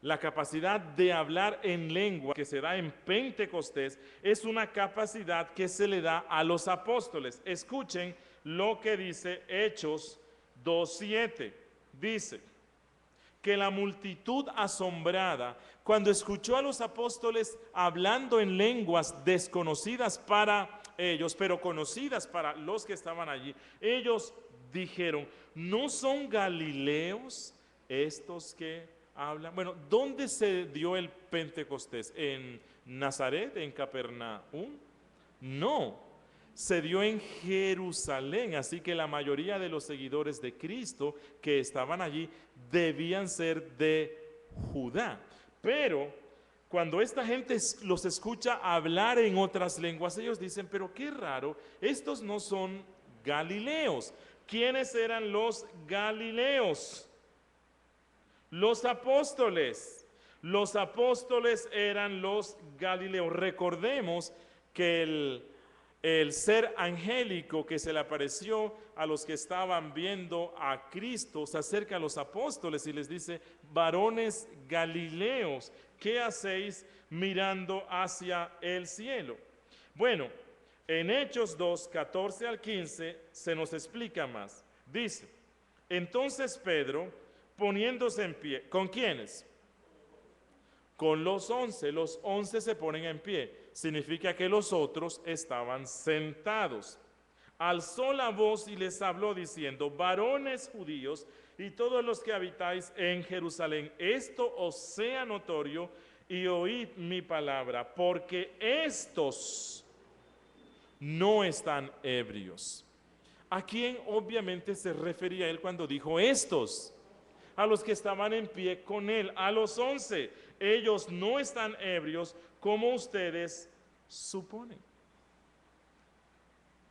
S1: la capacidad de hablar en lengua que se da en Pentecostés, es una capacidad que se le da a los apóstoles. Escuchen lo que dice Hechos 2:7. Dice que la multitud asombrada, cuando escuchó a los apóstoles hablando en lenguas desconocidas para ellos, pero conocidas para los que estaban allí, ellos dijeron, ¿no son galileos estos que hablan? Bueno, ¿dónde se dio el Pentecostés? ¿En Nazaret, en Capernaum? No, se dio en Jerusalén, así que la mayoría de los seguidores de Cristo que estaban allí debían ser de Judá. Pero cuando esta gente los escucha hablar en otras lenguas, ellos dicen, pero qué raro, estos no son galileos. ¿Quiénes eran los galileos? Los apóstoles. Los apóstoles eran los galileos. Recordemos que el ser angélico que se le apareció a los que estaban viendo a Cristo se acerca a los apóstoles y les dice, varones galileos, ¿qué hacéis mirando hacia el cielo? Bueno, en Hechos 2, 14 al 15 se nos explica más. Dice, entonces Pedro, poniéndose en pie, ¿con quiénes? Con los 11, los 11 se ponen en pie, significa que los otros estaban sentados. Alzó la voz y les habló diciendo, varones judíos y todos los que habitáis en Jerusalén, esto os sea notorio y oíd mi palabra, porque estos no están ebrios. ¿A quién obviamente se refería él cuando dijo estos? A los que estaban en pie con él, a los 11. Ellos no están ebrios como ustedes suponen.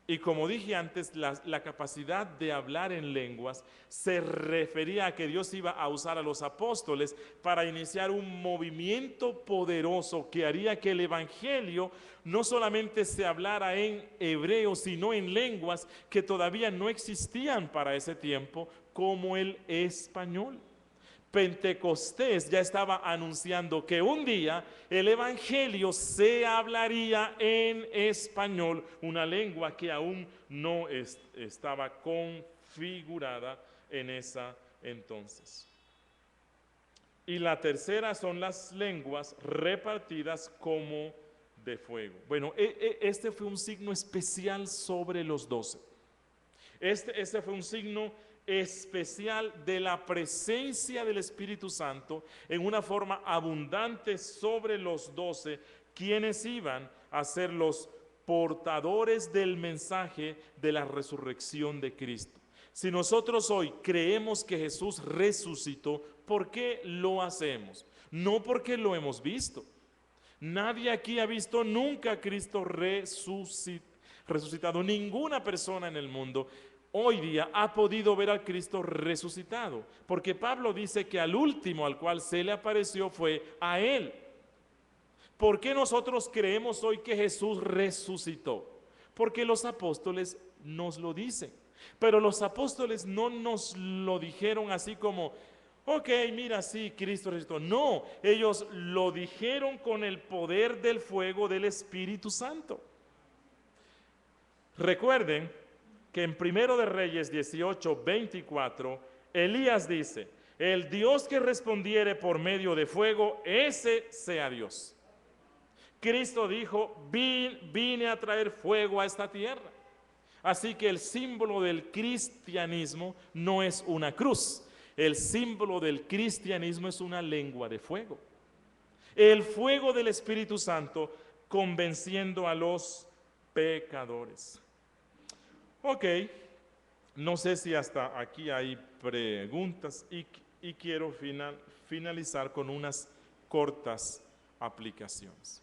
S1: Y como dije antes, la capacidad de hablar en lenguas se refería a que Dios iba a usar a los apóstoles para iniciar un movimiento poderoso que haría que el evangelio no solamente se hablara en hebreo, sino en lenguas que todavía no existían para ese tiempo, como el español. Pentecostés ya estaba anunciando que un día el evangelio se hablaría en español, una lengua que aún no estaba configurada en esa entonces. Y la tercera son las lenguas repartidas como de fuego. Bueno, este fue un signo especial sobre los 12. Este fue un signo especial de la presencia del Espíritu Santo en una forma abundante sobre los 12, quienes iban a ser los portadores del mensaje de la resurrección de Cristo. Si nosotros hoy creemos que Jesús resucitó, ¿por qué lo hacemos? No porque lo hemos visto. Nadie aquí ha visto nunca a Cristo resucitado, ninguna persona en el mundo hoy día ha podido ver al Cristo resucitado, porque Pablo dice que al último al cual se le apareció fue a él. ¿Por qué nosotros creemos hoy que Jesús resucitó? Porque los apóstoles nos lo dicen, pero los apóstoles no nos lo dijeron así como, ok, mira, sí, Cristo resucitó. No, ellos lo dijeron con el poder del fuego del Espíritu Santo. Recuerden que en 1 de Reyes 18, 24, Elías dice, el Dios que respondiere por medio de fuego, ese sea Dios. Cristo dijo, vine a traer fuego a esta tierra. Así que el símbolo del cristianismo no es una cruz. El símbolo del cristianismo es una lengua de fuego. El fuego del Espíritu Santo convenciendo a los pecadores. Ok, no sé si hasta aquí hay preguntas y quiero finalizar con unas cortas aplicaciones.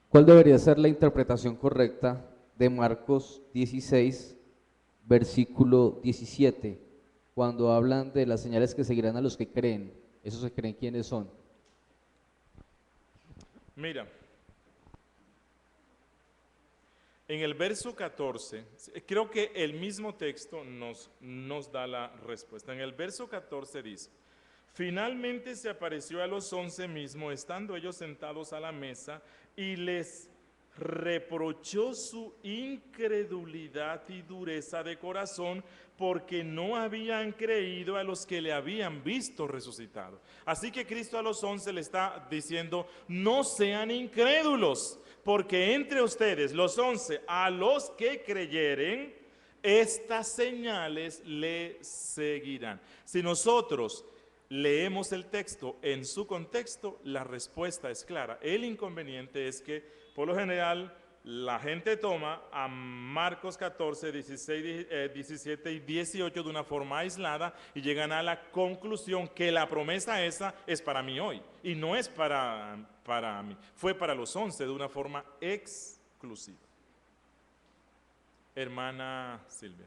S9: ¿Cuál debería ser la interpretación correcta de Marcos 16, versículo 17, cuando hablan de las señales que seguirán a los que creen? ¿Esos que creen quiénes son?
S1: Mira, en el verso 14, creo que el mismo texto nos da la respuesta. En el verso 14 dice, finalmente se apareció a los 11 mismos, estando ellos sentados a la mesa, y les reprochó su incredulidad y dureza de corazón, porque no habían creído a los que le habían visto resucitado. Así que Cristo a los 11 le está diciendo, no sean incrédulos, porque entre ustedes, los 11, a los que creyeren, estas señales le seguirán. Si nosotros leemos el texto en su contexto, la respuesta es clara. El inconveniente es que, por lo general, la gente toma a Marcos 14, 16, 17 y 18 de una forma aislada y llegan a la conclusión que la promesa esa es para mí hoy y no es para mí. Fue para los 11 de una forma exclusiva. Hermana Silvia.